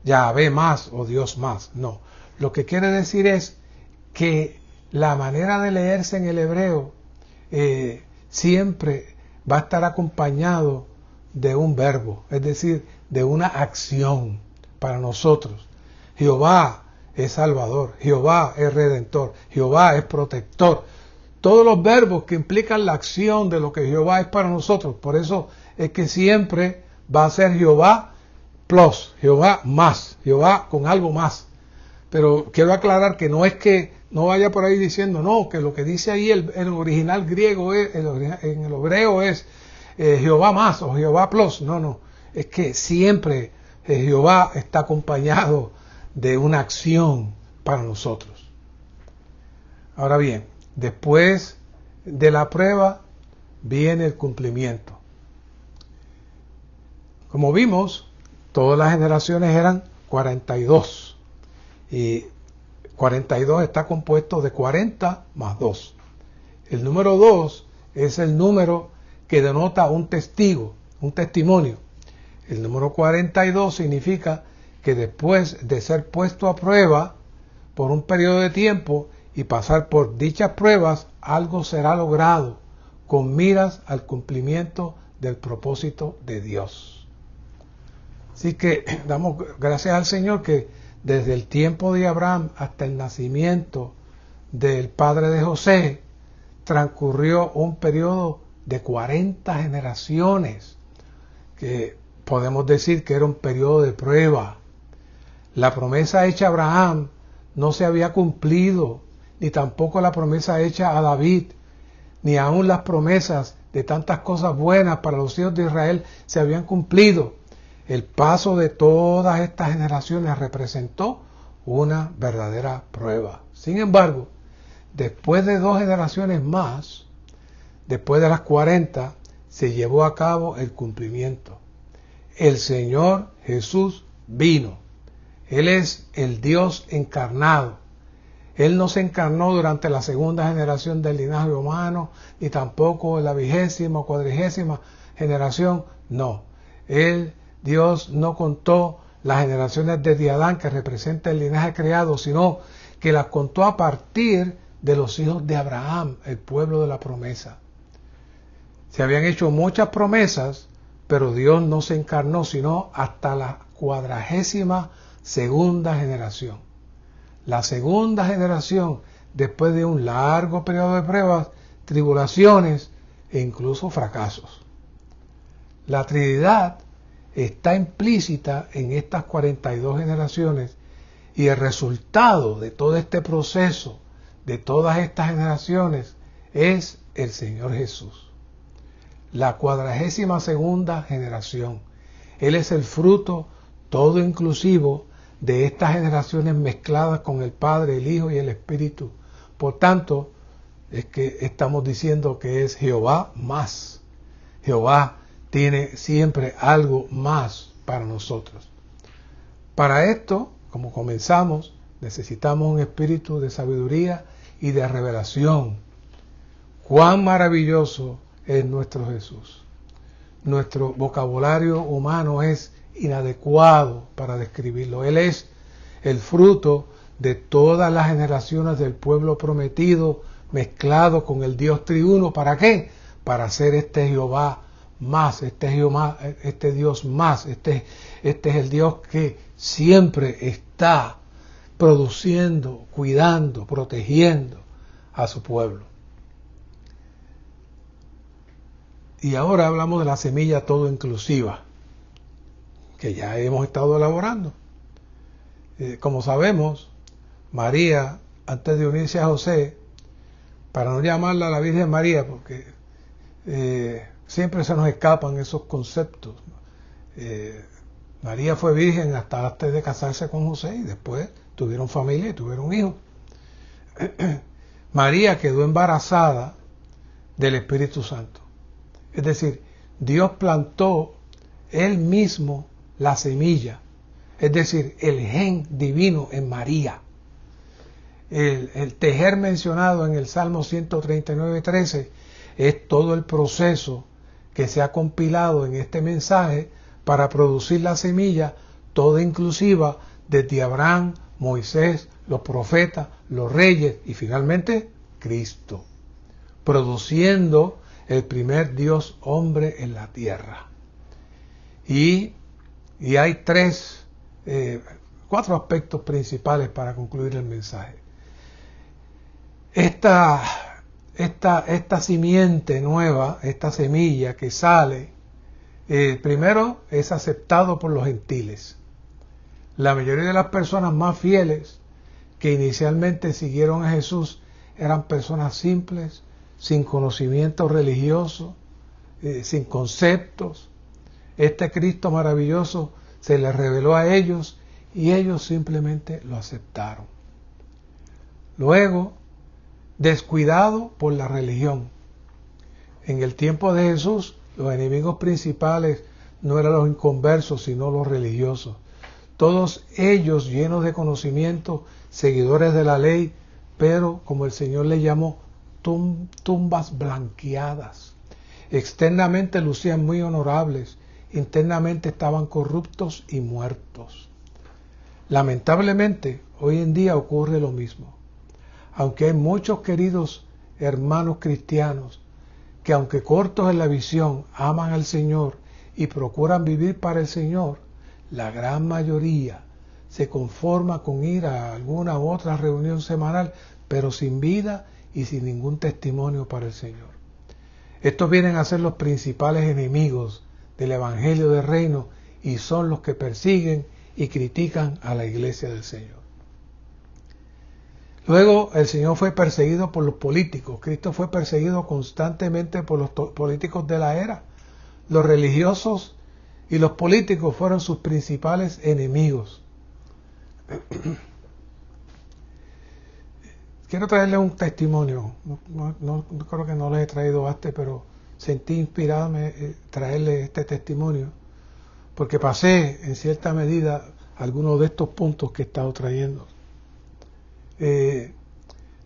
Yahvé más o Dios más. No, lo que quiere decir es que la manera de leerse en el hebreo siempre va a estar acompañado de un verbo, es decir, de una acción para nosotros. Jehová es Salvador, Jehová es Redentor, Jehová es Protector. Todos los verbos que implican la acción de lo que Jehová es para nosotros. Por eso es que siempre va a ser Jehová plus, Jehová más, Jehová con algo más. Pero quiero aclarar que no es que no vaya por ahí diciendo, no, que lo que dice ahí el original griego, en el hebreo es Jehová más o Jehová plus. No, es que siempre Jehová está acompañado de una acción para nosotros. Ahora bien, después de la prueba viene el cumplimiento. Como vimos, todas las generaciones eran 42 y 42 está compuesto de 40 más 2. El número 2 es el número que denota un testigo, un testimonio. El número 42 significa que después de ser puesto a prueba por un periodo de tiempo y pasar por dichas pruebas, algo será logrado con miras al cumplimiento del propósito de Dios. Así que damos gracias al Señor que desde el tiempo de Abraham hasta el nacimiento del padre de José transcurrió un periodo de 40 generaciones, que podemos decir que era un periodo de prueba. La promesa hecha a Abraham no se había cumplido, ni tampoco la promesa hecha a David, ni aún las promesas de tantas cosas buenas para los hijos de Israel se habían cumplido. El paso de todas estas generaciones representó una verdadera prueba. Sin embargo, después de 2 generaciones más, después de las 40, se llevó a cabo el cumplimiento. El Señor Jesús vino. Él es el Dios encarnado. Él no se encarnó durante la segunda generación del linaje humano, ni tampoco en la 20ª o 40ª generación. No. Dios no contó las generaciones desde Adán, que representa el linaje creado, sino que las contó a partir de los hijos de Abraham, el pueblo de la promesa. Se habían hecho muchas promesas, pero Dios no se encarnó sino hasta la 42ª generación. La segunda generación, después de un largo periodo de pruebas, tribulaciones e incluso fracasos. La Trinidad está implícita en estas 42 generaciones y el resultado de todo este proceso, de todas estas generaciones, es el Señor Jesús. La 42ª generación. Él es el fruto todo inclusivo de estas generaciones mezcladas con el Padre, el Hijo y el Espíritu. Por tanto, es que estamos diciendo que es Jehová más. Jehová tiene siempre algo más para nosotros. Para esto, como comenzamos, necesitamos un espíritu de sabiduría y de revelación. Cuán maravilloso es nuestro Jesús. Nuestro vocabulario humano es inadecuado para describirlo. Él es el fruto de todas las generaciones del pueblo prometido, mezclado con el Dios triuno. ¿Para qué? Para ser este Jehová más, este Dios más, este es el Dios que siempre está produciendo, cuidando, protegiendo a su pueblo. Y ahora hablamos de la semilla todo inclusiva, que ya hemos estado elaborando. Como sabemos, María, antes de unirse a José, para no llamarla la Virgen María, porque siempre se nos escapan esos conceptos. María fue virgen hasta antes de casarse con José y después tuvieron familia y tuvieron hijos. María quedó embarazada del Espíritu Santo. Es decir, Dios plantó Él mismo la semilla, es decir, el gen divino en María. El tejer mencionado en el Salmo 139:13 es todo el proceso que se ha compilado en este mensaje para producir la semilla toda inclusiva desde Abraham, Moisés, los profetas, los reyes y finalmente Cristo, produciendo el primer Dios hombre en la tierra. Y hay cuatro aspectos principales para concluir el mensaje. Esta simiente nueva, esta semilla que sale, primero es aceptado por los gentiles. La mayoría de las personas más fieles que inicialmente siguieron a Jesús eran personas simples, sin conocimiento religioso, sin conceptos. Este Cristo maravilloso se les reveló a ellos y ellos simplemente lo aceptaron. Luego, descuidado por la religión. En el tiempo de Jesús, los enemigos principales no eran los inconversos, sino los religiosos. Todos ellos llenos de conocimiento, seguidores de la ley, pero como el Señor le llamó, tumbas blanqueadas. Externamente lucían muy honorables, internamente estaban corruptos y muertos. Lamentablemente, hoy en día ocurre lo mismo. Aunque hay muchos queridos hermanos cristianos que, aunque cortos en la visión, aman al Señor y procuran vivir para el Señor, la gran mayoría se conforma con ir a alguna u otra reunión semanal, pero sin vida y sin ningún testimonio para el Señor. Estos vienen a ser los principales enemigos del Evangelio del Reino y son los que persiguen y critican a la iglesia del Señor. Luego el Señor fue perseguido por los políticos. Cristo fue perseguido constantemente por los políticos de la era. Los religiosos y los políticos fueron sus principales enemigos. Quiero traerles un testimonio. No creo que no les he traído antes, pero sentí inspirado traerles este testimonio, porque pasé en cierta medida algunos de estos puntos que he estado trayendo.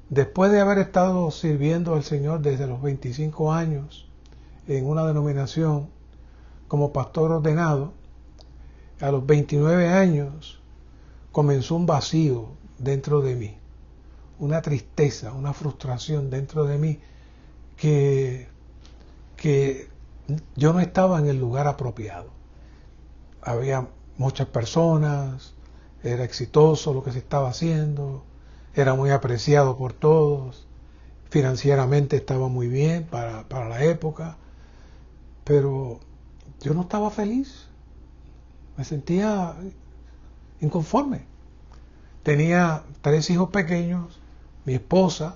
Después de haber estado sirviendo al Señor desde los 25 años en una denominación como pastor ordenado, a los 29 años comenzó un vacío dentro de mí, una tristeza, una frustración dentro de mí que yo no estaba en el lugar apropiado. Había muchas personas, era exitoso lo que se estaba haciendo, era muy apreciado por todos, financieramente estaba muy bien para la época, pero yo no estaba feliz, me sentía inconforme. Tenía 3 hijos pequeños, mi esposa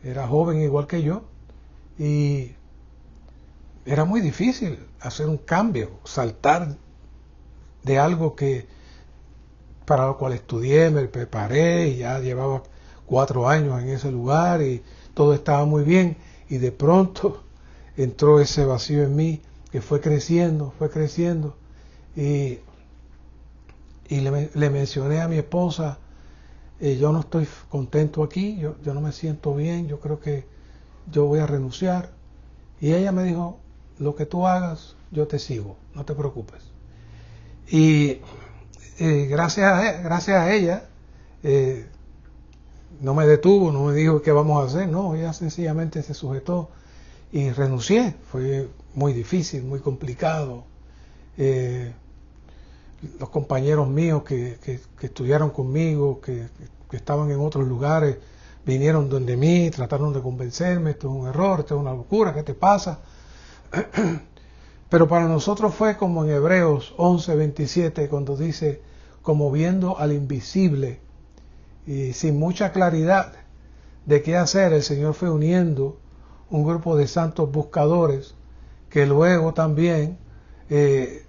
era joven igual que yo, y era muy difícil hacer un cambio, saltar de algo para lo cual estudié, me preparé y ya llevaba 4 años en ese lugar y todo estaba muy bien, y de pronto entró ese vacío en mí que fue creciendo y le mencioné a mi esposa, yo no estoy contento aquí, yo no me siento bien, yo creo que yo voy a renunciar. Y ella me dijo, lo que tú hagas, yo te sigo, no te preocupes. Y gracias a ella, no me detuvo, no me dijo qué vamos a hacer, no, ella sencillamente se sujetó y renuncié. Fue muy difícil, muy complicado. Los compañeros míos que estudiaron conmigo, que estaban en otros lugares, vinieron donde mí, trataron de convencerme, esto es un error, esto es una locura, ¿qué te pasa? Pero para nosotros fue como en Hebreos 11:27, cuando dice, como viendo al invisible, y sin mucha claridad de qué hacer, el Señor fue uniendo un grupo de santos buscadores, que luego también el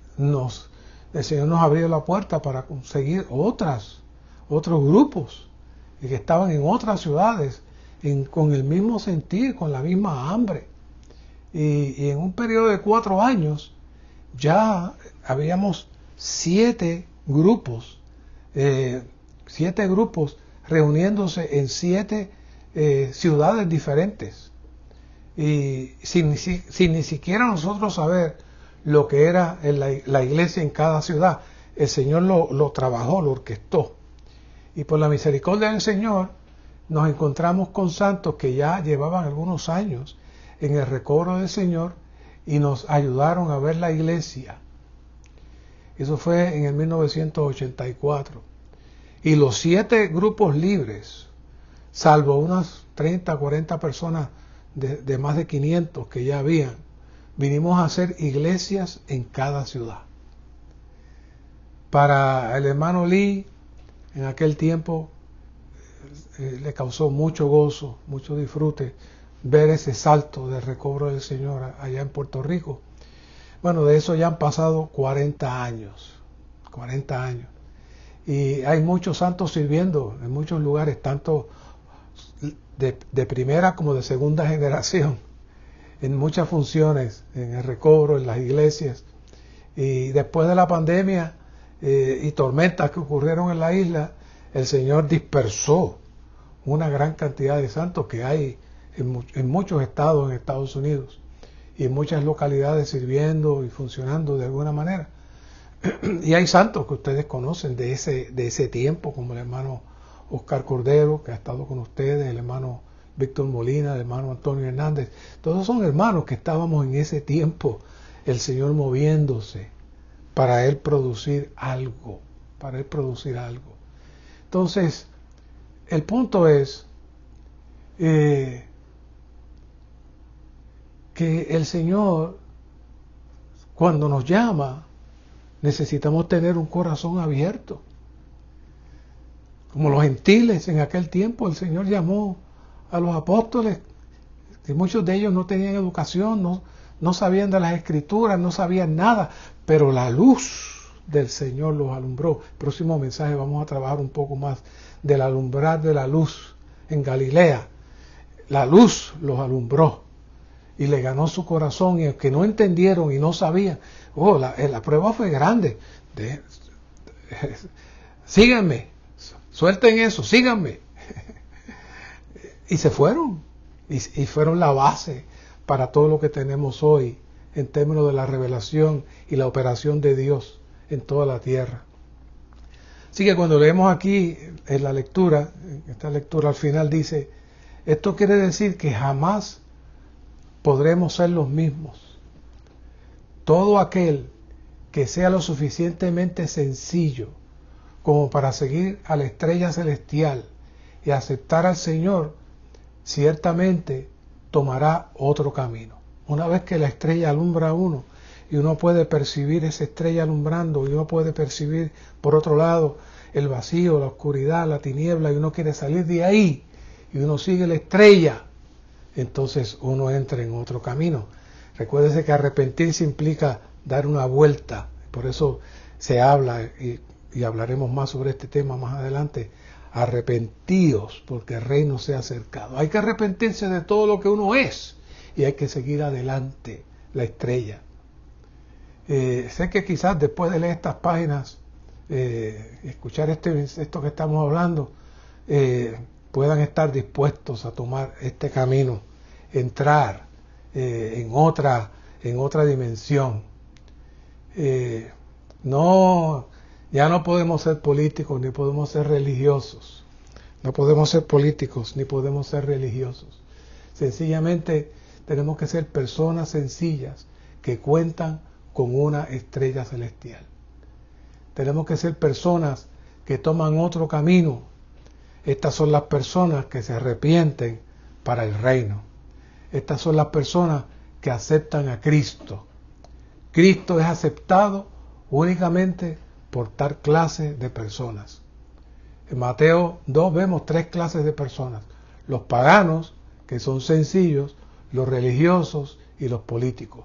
Señor nos abrió la puerta para conseguir otros grupos que estaban en otras ciudades, con el mismo sentir, con la misma hambre. Y en un periodo de 4 años ya habíamos 7 grupos reuniéndose en 7 ciudades diferentes. Y sin ni siquiera nosotros saber lo que era la iglesia en cada ciudad, el Señor lo trabajó, lo orquestó. Y por la misericordia del Señor nos encontramos con santos que ya llevaban algunos años en el recobro del Señor y nos ayudaron a ver la iglesia. Eso fue en el 1984. Y los 7 grupos libres, salvo unas 30, 40 personas de más de 500 que ya habían, vinimos a hacer iglesias en cada ciudad. Para el hermano Lee, en aquel tiempo, le causó mucho gozo, mucho disfrute ver ese salto del recobro del Señor allá en Puerto Rico. Bueno, de eso ya han pasado 40 años. 40 años. Y hay muchos santos sirviendo en muchos lugares, tanto de primera como de segunda generación, en muchas funciones, en el recobro, en las iglesias. Y después de la pandemia y tormentas que ocurrieron en la isla, el Señor dispersó una gran cantidad de santos que hay en muchos estados en Estados Unidos y en muchas localidades sirviendo y funcionando de alguna manera. Y hay santos que ustedes conocen de ese tiempo, como el hermano Oscar Cordero, que ha estado con ustedes, el hermano Víctor Molina, el hermano Antonio Hernández. Todos son hermanos que estábamos en ese tiempo, el Señor moviéndose para Él producir algo, Entonces, el punto es que el Señor, cuando nos llama, necesitamos tener un corazón abierto. Como los gentiles en aquel tiempo, el Señor llamó a los apóstoles, que muchos de ellos no tenían educación, no sabían de las Escrituras, no sabían nada, pero la luz del Señor los alumbró. El próximo mensaje vamos a trabajar un poco más del alumbrar de la luz en Galilea. La luz los alumbró y le ganó su corazón, y aunque no entendieron y no sabían, la prueba fue grande. Síganme, suelten eso, síganme. Y se fueron, y fueron la base para todo lo que tenemos hoy en términos de la revelación y la operación de Dios en toda la tierra. Así que cuando leemos aquí en la lectura, esta lectura al final dice, esto quiere decir que jamás podremos ser los mismos. Todo aquel que sea lo suficientemente sencillo como para seguir a la estrella celestial y aceptar al Señor, ciertamente tomará otro camino. Una vez que la estrella alumbra a uno y uno puede percibir esa estrella alumbrando y uno puede percibir por otro lado el vacío, la oscuridad, la tiniebla, y uno quiere salir de ahí y uno sigue la estrella, entonces uno entra en otro camino. Recuérdese que arrepentirse implica dar una vuelta, por eso se habla, y hablaremos más sobre este tema más adelante, arrepentíos porque el reino se ha acercado. Hay que arrepentirse de todo lo que uno es y hay que seguir adelante la estrella. Sé que quizás después de leer estas páginas, escuchar esto que estamos hablando, puedan estar dispuestos a tomar este camino, entrar en otra dimensión. Ya no podemos ser políticos ni podemos ser religiosos. No podemos ser políticos ni podemos ser religiosos. Sencillamente tenemos que ser personas sencillas que cuentan con una estrella celestial. Tenemos que ser personas que toman otro camino. Estas son las personas que se arrepienten para el reino. Estas son las personas que aceptan a Cristo. Cristo es aceptado únicamente por tal clase de personas. En Mateo 2 vemos 3 clases de personas: los paganos, que son sencillos, los religiosos y los políticos.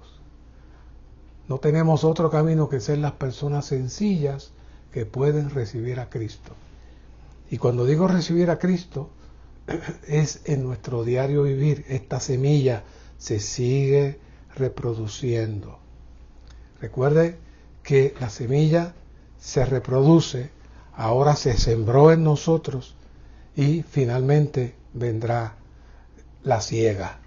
No tenemos otro camino que ser las personas sencillas que pueden recibir a Cristo. Y cuando digo recibir a Cristo, es en nuestro diario vivir. Esta semilla se sigue reproduciendo. Recuerde que la semilla se reproduce, ahora se sembró en nosotros y finalmente vendrá la siega.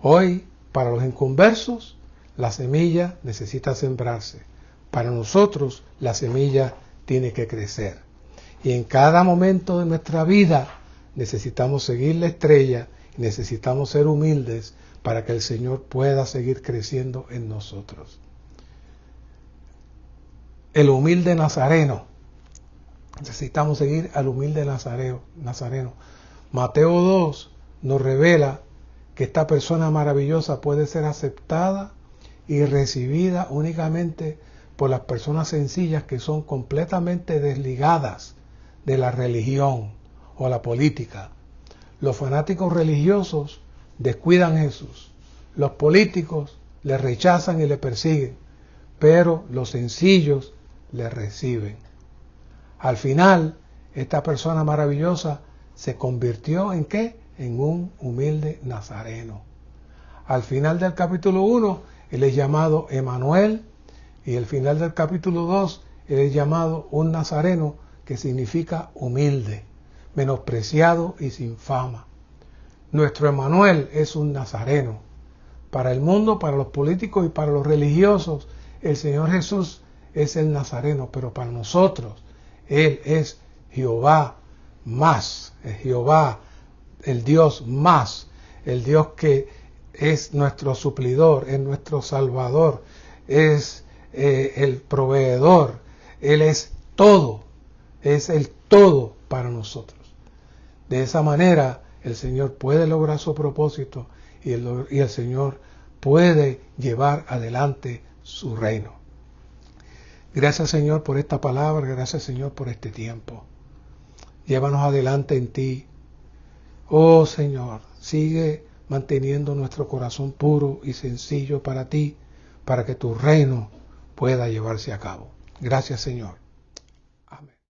Hoy, para los inconversos, la semilla necesita sembrarse. Para nosotros, la semilla tiene que crecer. Y en cada momento de nuestra vida necesitamos seguir la estrella, necesitamos ser humildes para que el Señor pueda seguir creciendo en nosotros. El humilde nazareno. Necesitamos seguir al humilde nazareno. Mateo 2 nos revela que esta persona maravillosa puede ser aceptada y recibida únicamente por las personas sencillas que son completamente desligadas de la religión o la política. Los fanáticos religiosos descuidan a Jesús. Los políticos le rechazan y le persiguen, pero los sencillos le reciben. Al final, esta persona maravillosa se convirtió ¿en qué? En un humilde nazareno. Al final del capítulo 1, él es llamado Emanuel, y al final del capítulo 2, él es llamado un nazareno, que significa humilde, menospreciado y sin fama. Nuestro Emanuel es un nazareno. Para el mundo, para los políticos y para los religiosos, el Señor Jesús es el nazareno, pero para nosotros, Él es Jehová más, es Jehová, el Dios más, el Dios que es nuestro suplidor, es nuestro salvador, es el proveedor, Él es todo, es el todo para nosotros. De esa manera el Señor puede lograr su propósito y el Señor puede llevar adelante su reino. Gracias, Señor, por esta palabra, gracias, Señor, por este tiempo. Llévanos adelante en ti. Oh, Señor, sigue manteniendo nuestro corazón puro y sencillo para ti, para que tu reino pueda llevarse a cabo. Gracias, Señor.